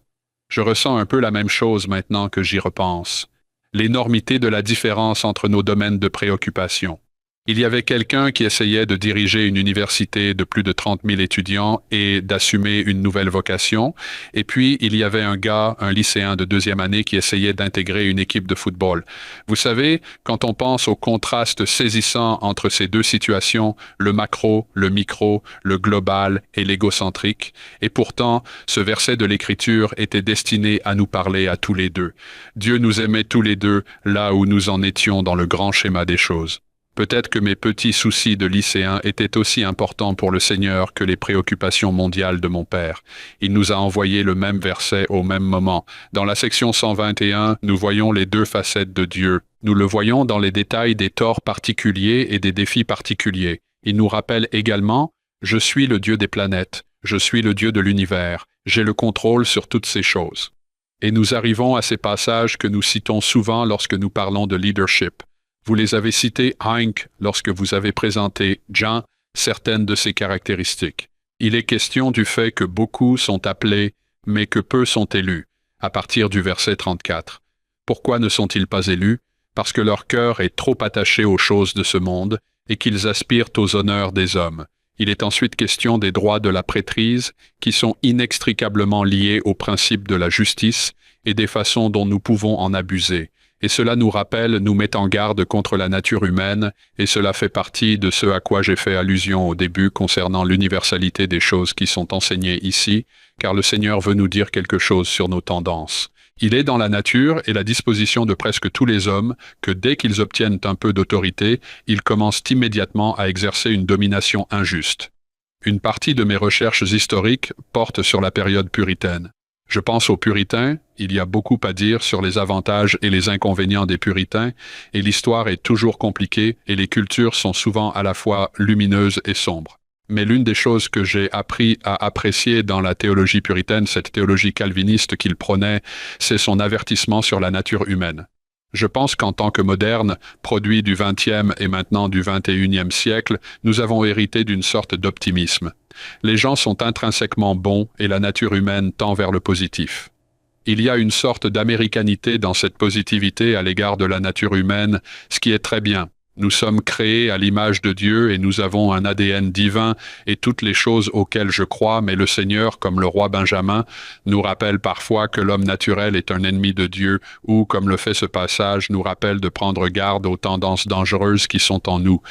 Speaker 2: Je ressens un peu la même chose maintenant que j'y repense. L'énormité de la différence entre nos domaines de préoccupation. Il y avait quelqu'un qui essayait de diriger une université de plus de 30 000 étudiants et d'assumer une nouvelle vocation. Et puis, il y avait un gars, un lycéen de 2e année qui essayait d'intégrer une équipe de football. Vous savez, quand on pense au contraste saisissant entre ces 2 situations, le macro, le micro, le global et l'égocentrique, et pourtant, ce verset de l'Écriture était destiné à nous parler à tous les deux. Dieu nous aimait tous les deux là où nous en étions dans le grand schéma des choses. Peut-être que mes petits soucis de lycéen étaient aussi importants pour le Seigneur que les préoccupations mondiales de mon père. Il nous a envoyé le même verset au même moment. Dans la section 121, nous voyons les 2 facettes de Dieu. Nous le voyons dans les détails des torts particuliers et des défis particuliers. Il nous rappelle également « Je suis le Dieu des planètes, je suis le Dieu de l'univers, j'ai le contrôle sur toutes ces choses. » Et nous arrivons à ces passages que nous citons souvent lorsque nous parlons de leadership. Vous les avez cités, Hank, lorsque vous avez présenté, Jean, certaines de ses caractéristiques. Il est question du fait que beaucoup sont appelés, mais que peu sont élus, à partir du verset 34. Pourquoi ne sont-ils pas élus? Parce que leur cœur est trop attaché aux choses de ce monde et qu'ils aspirent aux honneurs des hommes. Il est ensuite question des droits de la prêtrise qui sont inextricablement liés au principe de la justice et des façons dont nous pouvons en abuser. Et cela nous rappelle, nous met en garde contre la nature humaine, et cela fait partie de ce à quoi j'ai fait allusion au début concernant l'universalité des choses qui sont enseignées ici, car le Seigneur veut nous dire quelque chose sur nos tendances. Il est dans la nature et la disposition de presque tous les hommes que dès qu'ils obtiennent un peu d'autorité, ils commencent immédiatement à exercer une domination injuste. Une partie de mes recherches historiques porte sur la période puritaine. Je pense aux puritains, il y a beaucoup à dire sur les avantages et les inconvénients des puritains, et l'histoire est toujours compliquée et les cultures sont souvent à la fois lumineuses et sombres. Mais l'une des choses que j'ai appris à apprécier dans la théologie puritaine, cette théologie calviniste qu'il prônait, c'est son avertissement sur la nature humaine. Je pense qu'en tant que modernes, produits du XXe et maintenant du XXIe siècle, nous avons hérité d'une sorte d'optimisme. Les gens sont intrinsèquement bons et la nature humaine tend vers le positif. Il y a une sorte d'américanité dans cette positivité à l'égard de la nature humaine, ce qui est très bien. Nous sommes créés à l'image de Dieu et nous avons un ADN divin et toutes les choses auxquelles je crois, mais le Seigneur, comme le roi Benjamin, nous rappelle parfois que l'homme naturel est un ennemi de Dieu ou, comme le fait ce passage, nous rappelle de prendre garde aux tendances dangereuses qui sont en nous.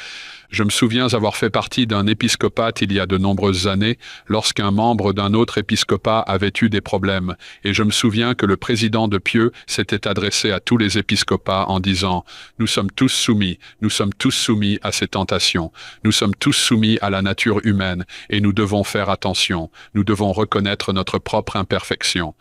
Speaker 2: Je me souviens avoir fait partie d'un épiscopat il y a de nombreuses années, lorsqu'un membre d'un autre épiscopat avait eu des problèmes, et je me souviens que le président de Pieux s'était adressé à tous les épiscopats en disant « Nous sommes tous soumis à ces tentations, nous sommes tous soumis à la nature humaine, et nous devons faire attention, nous devons reconnaître notre propre imperfection. »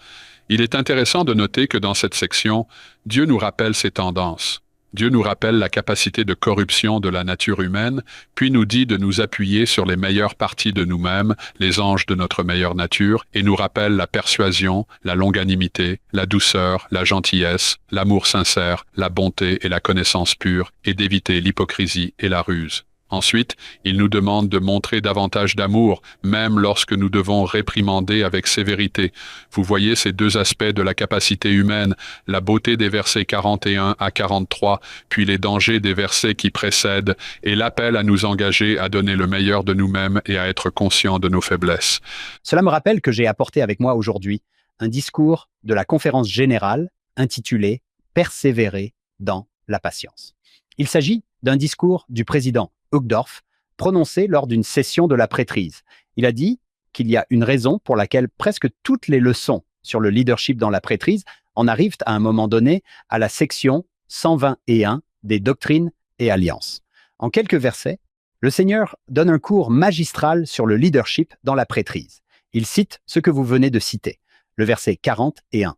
Speaker 2: Il est intéressant de noter que dans cette section, Dieu nous rappelle ces tendances. Dieu nous rappelle la capacité de corruption de la nature humaine, puis nous dit de nous appuyer sur les meilleures parties de nous-mêmes, les anges de notre meilleure nature, et nous rappelle la persuasion, la longanimité, la douceur, la gentillesse, l'amour sincère, la bonté et la connaissance pure, et d'éviter l'hypocrisie et la ruse. Ensuite, il nous demande de montrer davantage d'amour, même lorsque nous devons réprimander avec sévérité. Vous voyez ces deux aspects de la capacité humaine, la beauté des versets 41 à 43, puis les dangers des versets qui précèdent, et l'appel à nous engager à donner le meilleur de nous-mêmes et à être conscients de nos faiblesses.
Speaker 1: Cela me rappelle que j'ai apporté avec moi aujourd'hui un discours de la conférence générale intitulé « Persévérer dans la patience ». Il s'agit d'un discours du président Uchtdorf, prononcé lors d'une session de la prêtrise. Il a dit qu'il y a une raison pour laquelle presque toutes les leçons sur le leadership dans la prêtrise en arrivent à un moment donné à la section 121 des doctrines et alliances. En quelques versets, le Seigneur donne un cours magistral sur le leadership dans la prêtrise. Il cite ce que vous venez de citer, le verset 41.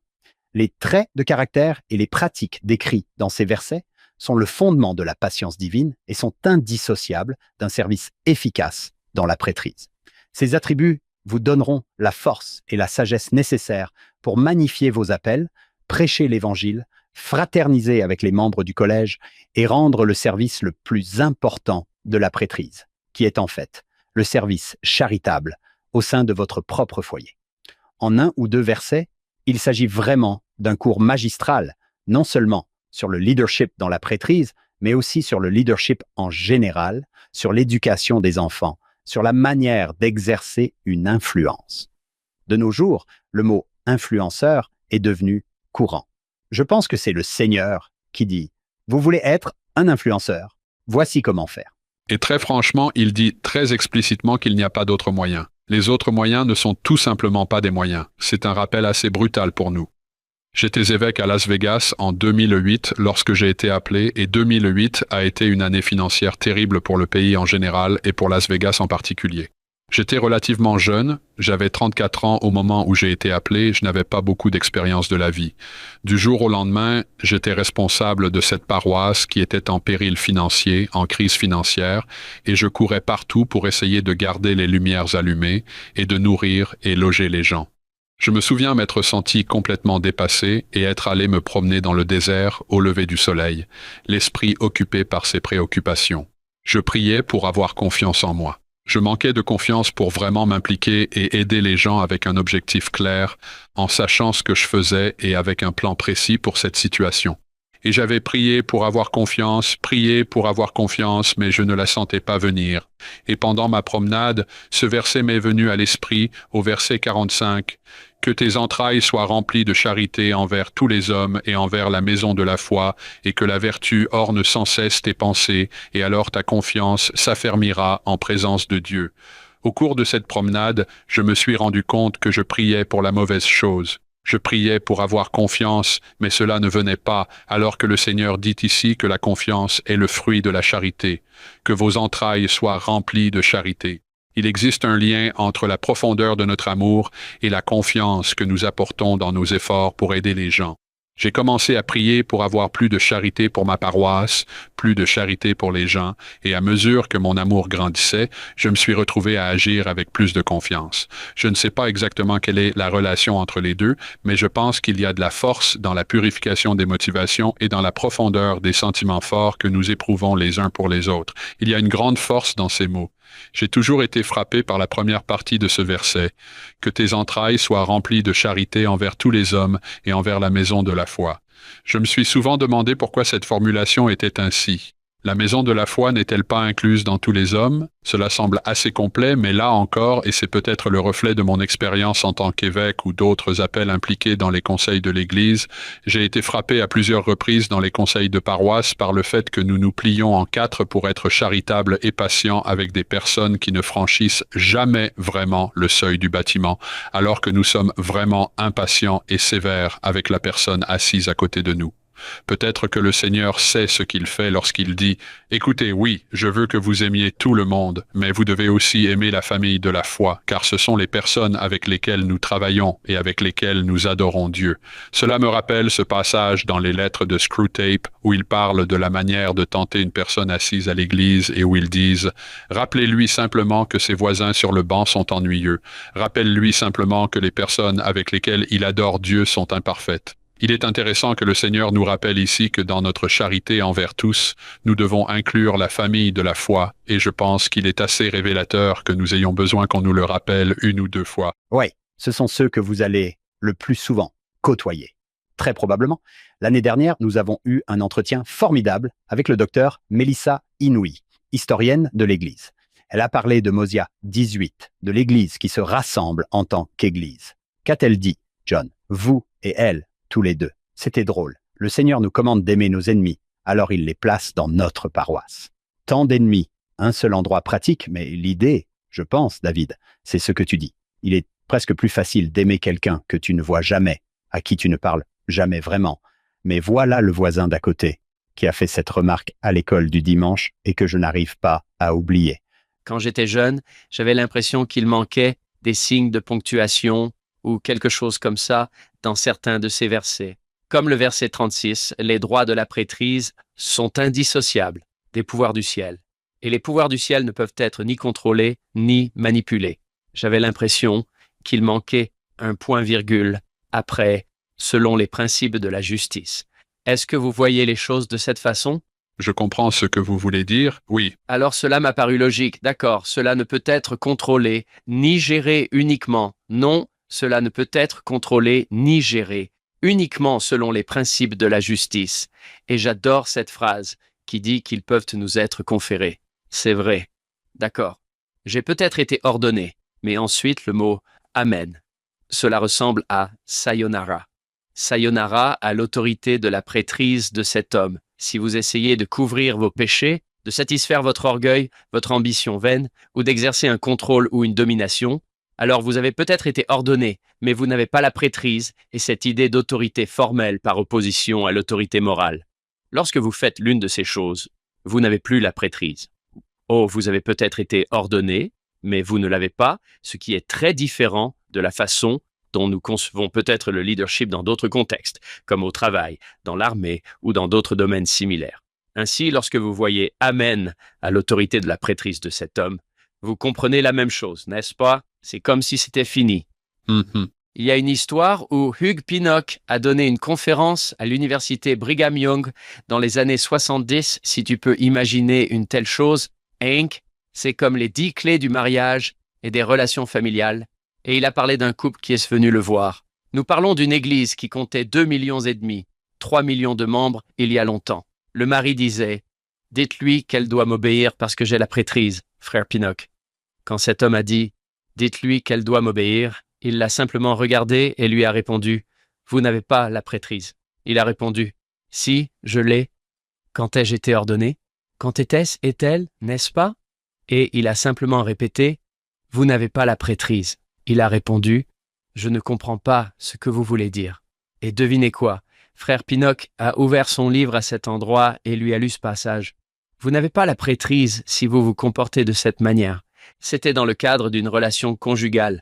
Speaker 1: Les traits de caractère et les pratiques décrits dans ces versets sont le fondement de la patience divine et sont indissociables d'un service efficace dans la prêtrise. Ces attributs vous donneront la force et la sagesse nécessaires pour magnifier vos appels, prêcher l'Évangile, fraterniser avec les membres du collège et rendre le service le plus important de la prêtrise, qui est en fait le service charitable au sein de votre propre foyer. En un ou deux versets, il s'agit vraiment d'un cours magistral, non seulement sur le leadership dans la prêtrise, mais aussi sur le leadership en général, sur l'éducation des enfants, sur la manière d'exercer une influence. De nos jours, le mot « influenceur » est devenu courant. Je pense que c'est le Seigneur qui dit « Vous voulez être un influenceur, voici comment faire ».
Speaker 2: Et très franchement, il dit très explicitement qu'il n'y a pas d'autres moyens. Les autres moyens ne sont tout simplement pas des moyens. C'est un rappel assez brutal pour nous. J'étais évêque à Las Vegas en 2008 lorsque j'ai été appelé et 2008 a été une année financière terrible pour le pays en général et pour Las Vegas en particulier. J'étais relativement jeune, j'avais 34 ans au moment où j'ai été appelé, je n'avais pas beaucoup d'expérience de la vie. Du jour au lendemain, j'étais responsable de cette paroisse qui était en péril financier, en crise financière, et je courais partout pour essayer de garder les lumières allumées et de nourrir et loger les gens. Je me souviens m'être senti complètement dépassé et être allé me promener dans le désert au lever du soleil, l'esprit occupé par ses préoccupations. Je priais pour avoir confiance en moi. Je manquais de confiance pour vraiment m'impliquer et aider les gens avec un objectif clair, en sachant ce que je faisais et avec un plan précis pour cette situation. Et j'avais prié pour avoir confiance, mais je ne la sentais pas venir. Et pendant ma promenade, ce verset m'est venu à l'esprit au verset 45. « Que tes entrailles soient remplies de charité envers tous les hommes et envers la maison de la foi, et que la vertu orne sans cesse tes pensées, et alors ta confiance s'affermira en présence de Dieu. » Au cours de cette promenade, je me suis rendu compte que je priais pour la mauvaise chose. Je priais pour avoir confiance, mais cela ne venait pas, alors que le Seigneur dit ici que la confiance est le fruit de la charité, que vos entrailles soient remplies de charité. Il existe un lien entre la profondeur de notre amour et la confiance que nous apportons dans nos efforts pour aider les gens. J'ai commencé à prier pour avoir plus de charité pour ma paroisse, plus de charité pour les gens, et à mesure que mon amour grandissait, je me suis retrouvé à agir avec plus de confiance. Je ne sais pas exactement quelle est la relation entre les deux, mais je pense qu'il y a de la force dans la purification des motivations et dans la profondeur des sentiments forts que nous éprouvons les uns pour les autres. Il y a une grande force dans ces mots. J'ai toujours été frappé par la première partie de ce verset. Que tes entrailles soient remplies de charité envers tous les hommes et envers la maison de la foi. Je me suis souvent demandé pourquoi cette formulation était ainsi. La maison de la foi n'est-elle pas incluse dans tous les hommes? Cela semble assez complet, mais là encore, et c'est peut-être le reflet de mon expérience en tant qu'évêque ou d'autres appels impliqués dans les conseils de l'Église, j'ai été frappé à plusieurs reprises dans les conseils de paroisse par le fait que nous nous plions en quatre pour être charitables et patients avec des personnes qui ne franchissent jamais vraiment le seuil du bâtiment, alors que nous sommes vraiment impatients et sévères avec la personne assise à côté de nous. Peut-être que le Seigneur sait ce qu'il fait lorsqu'il dit « Écoutez, oui, je veux que vous aimiez tout le monde, mais vous devez aussi aimer la famille de la foi, car ce sont les personnes avec lesquelles nous travaillons et avec lesquelles nous adorons Dieu. » Cela me rappelle ce passage dans les lettres de Screwtape où il parle de la manière de tenter une personne assise à l'église et où ils disent « Rappelez-lui simplement que ses voisins sur le banc sont ennuyeux. Rappelle-lui simplement que les personnes avec lesquelles il adore Dieu sont imparfaites. » Il est intéressant que le Seigneur nous rappelle ici que dans notre charité envers tous, nous devons inclure la famille de la foi, et je pense qu'il est assez révélateur que nous ayons besoin qu'on nous le rappelle une ou deux fois.
Speaker 1: Oui, ce sont ceux que vous allez le plus souvent côtoyer. Très probablement, l'année dernière, nous avons eu un entretien formidable avec le docteur Melissa Inouye, historienne de l'Église. Elle a parlé de Mosia 18, de l'Église qui se rassemble en tant qu'Église. Qu'a-t-elle dit, John? Vous et elle, tous les deux. C'était drôle. Le Seigneur nous commande d'aimer nos ennemis, alors il les place dans notre paroisse. Tant d'ennemis, un seul endroit pratique, mais l'idée, je pense, David, c'est ce que tu dis. Il est presque plus facile d'aimer quelqu'un que tu ne vois jamais, à qui tu ne parles jamais vraiment. Mais voilà le voisin d'à côté qui a fait cette remarque à l'école du dimanche et que je n'arrive pas à oublier.
Speaker 3: Quand j'étais jeune, j'avais l'impression qu'il manquait des signes de ponctuation ou quelque chose comme ça dans certains de ces versets. Comme le verset 36, les droits de la prêtrise sont indissociables des pouvoirs du ciel. Et les pouvoirs du ciel ne peuvent être ni contrôlés ni manipulés. J'avais l'impression qu'il manquait un point-virgule après, selon les principes de la justice. Est-ce que vous voyez les choses de cette façon?
Speaker 2: Je comprends ce que vous voulez dire, oui.
Speaker 3: Alors cela m'a paru logique, d'accord, cela ne peut être contrôlé ni géré uniquement. Non, cela ne peut être contrôlé ni géré, uniquement selon les principes de la justice. Et j'adore cette phrase qui dit qu'ils peuvent nous être conférés. C'est vrai. D'accord. J'ai peut-être été ordonné, mais ensuite le mot « Amen ». Cela ressemble à « Sayonara ». Sayonara a l'autorité de la prêtrise de cet homme. Si vous essayez de couvrir vos péchés, de satisfaire votre orgueil, votre ambition vaine, ou d'exercer un contrôle ou une domination, alors vous avez peut-être été ordonné, mais vous n'avez pas la prêtrise et cette idée d'autorité formelle par opposition à l'autorité morale. Lorsque vous faites l'une de ces choses, vous n'avez plus la prêtrise. Oh, vous avez peut-être été ordonné, mais vous ne l'avez pas, ce qui est très différent de la façon dont nous concevons peut-être le leadership dans d'autres contextes, comme au travail, dans l'armée ou dans d'autres domaines similaires. Ainsi, lorsque vous voyez « Amen » à l'autorité de la prêtrise de cet homme, vous comprenez la même chose, n'est-ce pas? C'est comme si c'était fini.
Speaker 2: Mhm.
Speaker 3: Il y a une histoire où Hugh Pinnock a donné une conférence à l'université Brigham Young dans les années 70. Si tu peux imaginer une telle chose, Hank, c'est comme les 10 clés du mariage et des relations familiales. Et il a parlé d'un couple qui est venu le voir. Nous parlons d'une église qui comptait 2,5 millions, 3 millions de membres il y a longtemps. Le mari disait « Dites-lui qu'elle doit m'obéir parce que j'ai la prêtrise, frère Pinnock. » Quand cet homme a dit « Dites-lui qu'elle doit m'obéir », il l'a simplement regardé et lui a répondu « Vous n'avez pas la prêtrise. » Il a répondu « Si, je l'ai. Quand ai-je été ordonné? Quand était-ce, est-elle, n'est-ce pas? » Et il a simplement répété « Vous n'avez pas la prêtrise. » Il a répondu Je ne comprends pas ce que vous voulez dire. Et devinez quoi? Frère Pinocchio a ouvert son livre à cet endroit et lui a lu ce passage. Vous n'avez pas la prêtrise si vous vous comportez de cette manière. C'était dans le cadre d'une relation conjugale.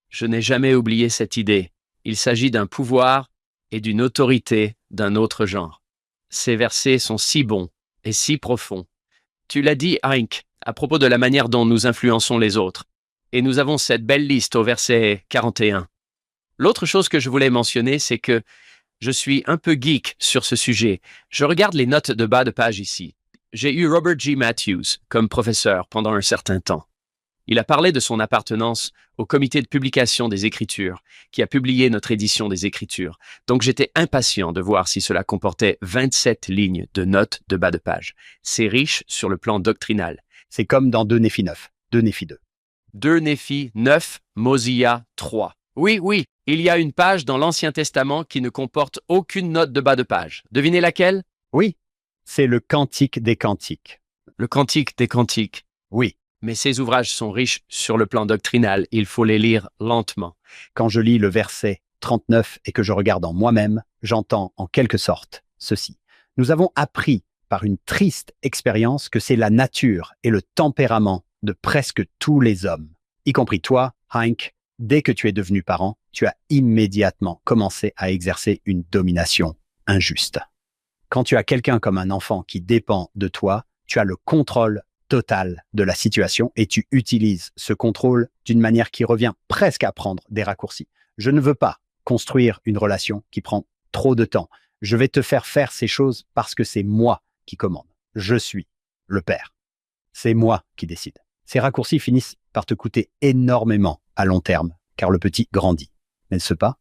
Speaker 3: Je n'ai jamais oublié cette idée. Il s'agit d'un pouvoir et d'une autorité d'un autre genre. Ces versets sont si bons et si profonds. Tu l'as dit, Hank, à propos de la manière dont nous influençons les autres. Et nous avons cette belle liste au verset 41. L'autre chose que je voulais mentionner, c'est que je suis un peu geek sur ce sujet. Je regarde les notes de bas de page ici. J'ai eu Robert G. Matthews comme professeur pendant un certain temps. Il a parlé de son appartenance au comité de publication des Écritures, qui a publié notre édition des Écritures. Donc j'étais impatient de voir si cela comportait 27 lignes de notes de bas de page. C'est riche sur le plan doctrinal.
Speaker 1: C'est comme dans 2 Néphi 9, 2 Néphi 2.
Speaker 3: 2 Néphi 9, Mosia 3. Oui, il y a une page dans l'Ancien Testament qui ne comporte aucune note de bas de page. Devinez laquelle?
Speaker 1: Oui, c'est le Cantique des Cantiques.
Speaker 3: Le Cantique des Cantiques.
Speaker 1: Oui,
Speaker 3: Mais ces ouvrages sont riches sur le plan doctrinal, il faut les lire lentement.
Speaker 1: quand je lis le verset 39 et que je regarde en moi-même, j'entends en quelque sorte ceci. Nous avons appris par une triste expérience que c'est la nature et le tempérament de presque tous les hommes, y compris toi, Hank. Dès que tu es devenu parent, tu as immédiatement commencé à exercer une domination injuste. Quand tu as quelqu'un comme un enfant qui dépend de toi, tu as le contrôle total de la situation et tu utilises ce contrôle d'une manière qui revient presque à prendre des raccourcis. Je ne veux pas construire une relation qui prend trop de temps. Je vais te faire faire ces choses parce que c'est moi qui commande. Je suis le père. C'est moi qui décide. Ces raccourcis finissent par te coûter énormément à long terme, car le petit grandit. N'est-ce pas?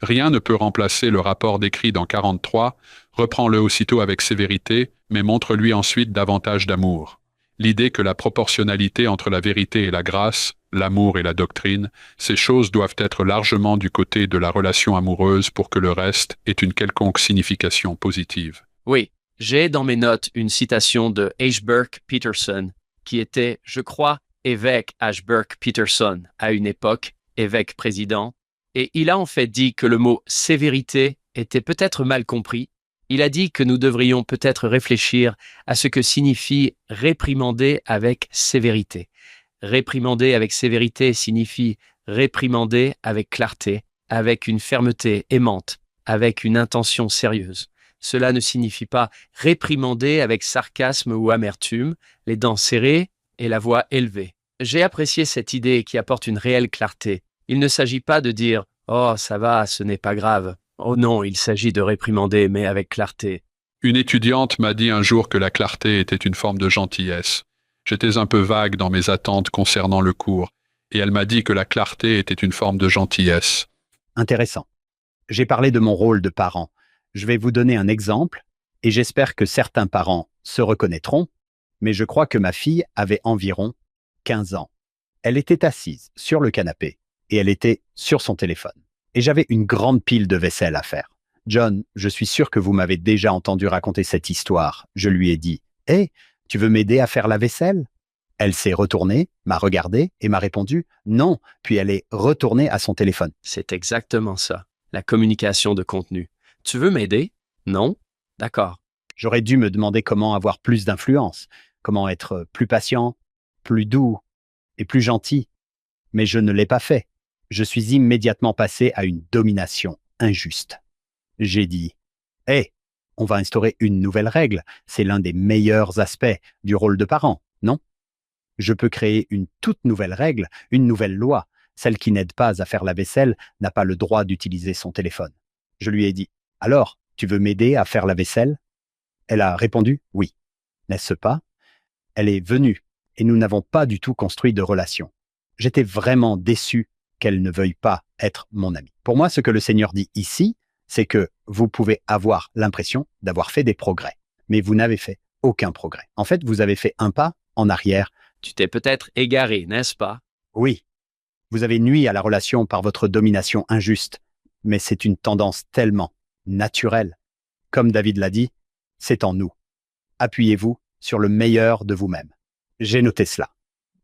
Speaker 2: Rien ne peut remplacer le rapport décrit dans 43, reprends-le aussitôt avec sévérité, mais montre-lui ensuite davantage d'amour. L'idée que la proportionnalité entre la vérité et la grâce, l'amour et la doctrine, ces choses doivent être largement du côté de la relation amoureuse pour que le reste ait une quelconque signification positive.
Speaker 3: Oui, j'ai dans mes notes une citation de H. Burke Peterson, qui était, je crois, évêque H. Burke Peterson à une époque, évêque président, et il a en fait dit que le mot sévérité était peut-être mal compris. Il a dit que nous devrions peut-être réfléchir à ce que signifie réprimander avec sévérité. Réprimander avec sévérité signifie réprimander avec clarté, avec une fermeté aimante, avec une intention sérieuse. Cela ne signifie pas réprimander avec sarcasme ou amertume, les dents serrées et la voix élevée. J'ai apprécié cette idée qui apporte une réelle clarté. Il ne s'agit pas de dire « Oh, ça va, ce n'est pas grave ». Oh non, il s'agit de réprimander, mais avec clarté.
Speaker 2: Une étudiante m'a dit un jour que la clarté était une forme de gentillesse. J'étais un peu vague dans mes attentes concernant le cours, et elle m'a dit que la clarté était une forme de gentillesse.
Speaker 1: Intéressant. J'ai parlé de mon rôle de parent. Je vais vous donner un exemple, et j'espère que certains parents se reconnaîtront, mais je crois que ma fille avait environ 15 ans. Elle était assise sur le canapé, et elle était sur son téléphone. Et j'avais une grande pile de vaisselle à faire. John, je suis sûr que vous m'avez déjà entendu raconter cette histoire. Je lui ai dit « Hé, tu veux m'aider à faire la vaisselle ?» Elle s'est retournée, m'a regardé et m'a répondu « Non », puis elle est retournée à son téléphone.
Speaker 3: C'est exactement ça, la communication de contenu. Tu veux m'aider? Non? D'accord.
Speaker 1: J'aurais dû me demander comment avoir plus d'influence, comment être plus patient, plus doux et plus gentil. Mais je ne l'ai pas fait. Je suis immédiatement passé à une domination injuste. J'ai dit « Hé, on va instaurer une nouvelle règle. C'est l'un des meilleurs aspects du rôle de parent, non? Je peux créer une toute nouvelle règle, une nouvelle loi. Celle qui n'aide pas à faire la vaisselle n'a pas le droit d'utiliser son téléphone. » Je lui ai dit « Alors, tu veux m'aider à faire la vaisselle ?» Elle a répondu « Oui. » N'est-ce pas? Elle est venue et nous n'avons pas du tout construit de relation. J'étais vraiment déçu qu'elle ne veuille pas être mon amie. Pour moi, ce que le Seigneur dit ici, c'est que vous pouvez avoir l'impression d'avoir fait des progrès, mais vous n'avez fait aucun progrès. En fait, vous avez fait un pas en arrière.
Speaker 3: Tu t'es peut-être égaré, n'est-ce pas?
Speaker 1: Oui, vous avez nui à la relation par votre domination injuste, mais c'est une tendance tellement naturelle. Comme David l'a dit, c'est en nous. Appuyez-vous sur le meilleur de vous-même. J'ai noté cela.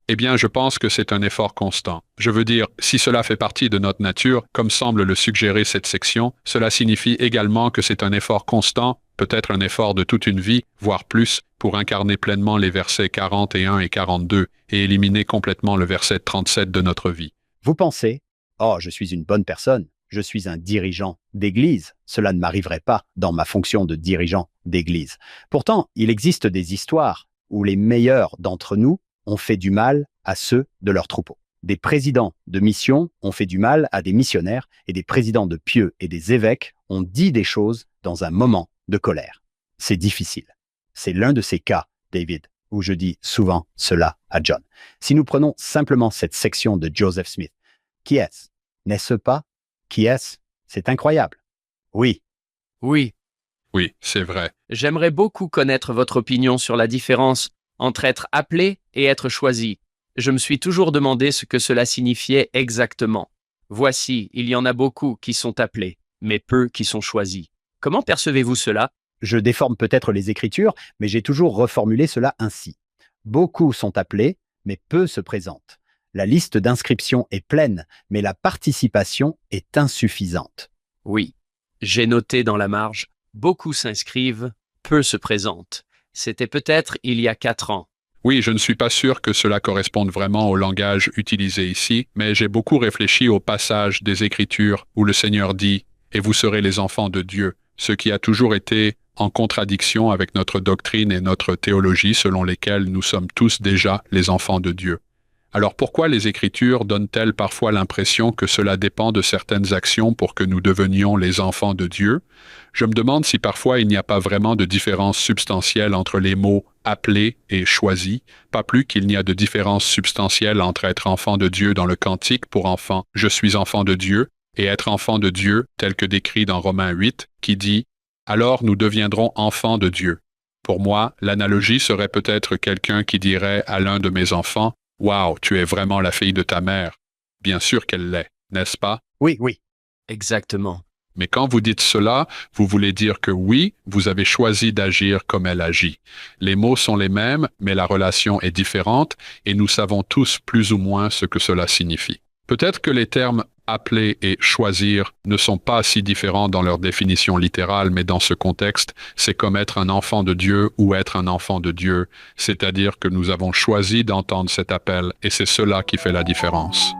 Speaker 2: Eh bien, je pense que c'est un effort constant. Je veux dire, si cela fait partie de notre nature, comme semble le suggérer cette section, cela signifie également que c'est un effort constant, peut-être un effort de toute une vie, voire plus, pour incarner pleinement les versets 41 et 42 et éliminer complètement le verset 37 de notre vie.
Speaker 1: Vous pensez, oh, je suis une bonne personne, je suis un dirigeant d'église. Cela ne m'arriverait pas dans ma fonction de dirigeant d'église. Pourtant, il existe des histoires où les meilleurs d'entre nous ont fait du mal à ceux de leur troupeau. Des présidents de mission ont fait du mal à des missionnaires et des présidents de pieux et des évêques ont dit des choses dans un moment de colère. C'est difficile. C'est l'un de ces cas, David, où je dis souvent cela à John. Si nous prenons simplement cette section de Joseph Smith, qui est-ce? N'est-ce pas? Qui est-ce? C'est incroyable. Oui.
Speaker 3: Oui,
Speaker 2: Oui, c'est vrai.
Speaker 3: j'aimerais beaucoup connaître votre opinion sur la différence entre être appelé et être choisi. Je me suis toujours demandé ce que cela signifiait exactement. Voici, il y en a beaucoup qui sont appelés, mais peu qui sont choisis. Comment percevez-vous cela?
Speaker 1: Je déforme peut-être les Écritures, mais j'ai toujours reformulé cela ainsi. Beaucoup sont appelés, mais peu se présentent. La liste d'inscriptions est pleine, mais la participation est insuffisante.
Speaker 3: Oui, j'ai noté dans la marge, beaucoup s'inscrivent, peu se présentent. C'était peut-être il y a 4 ans.
Speaker 2: Oui, je ne suis pas sûr que cela corresponde vraiment au langage utilisé ici, mais j'ai beaucoup réfléchi au passage des Écritures où le Seigneur dit « Et vous serez les enfants de Dieu », ce qui a toujours été en contradiction avec notre doctrine et notre théologie selon lesquelles nous sommes tous déjà les enfants de Dieu. Alors pourquoi les Écritures donnent-elles parfois l'impression que cela dépend de certaines actions pour que nous devenions les enfants de Dieu? Je me demande si parfois il n'y a pas vraiment de différence substantielle entre les mots « appelé » et « choisi », pas plus qu'il n'y a de différence substantielle entre être enfant de Dieu dans le cantique pour enfants « Je suis enfant de Dieu » et être enfant de Dieu tel que décrit dans Romains 8, qui dit « Alors nous deviendrons enfants de Dieu ». Pour moi, l'analogie serait peut-être quelqu'un qui dirait à l'un de mes enfants « Wow, tu es vraiment la fille de ta mère ». Bien sûr qu'elle l'est, n'est-ce pas?
Speaker 1: Oui, oui.
Speaker 3: Exactement.
Speaker 2: Mais quand vous dites cela, vous voulez dire que oui, vous avez choisi d'agir comme elle agit. Les mots sont les mêmes, mais la relation est différente et nous savons tous plus ou moins ce que cela signifie. Peut-être que les termes appeler et choisir ne sont pas si différents dans leur définition littérale, mais dans ce contexte, c'est comme être un enfant de Dieu ou être un enfant de Dieu, c'est-à-dire que nous avons choisi d'entendre cet appel et c'est cela qui fait la différence.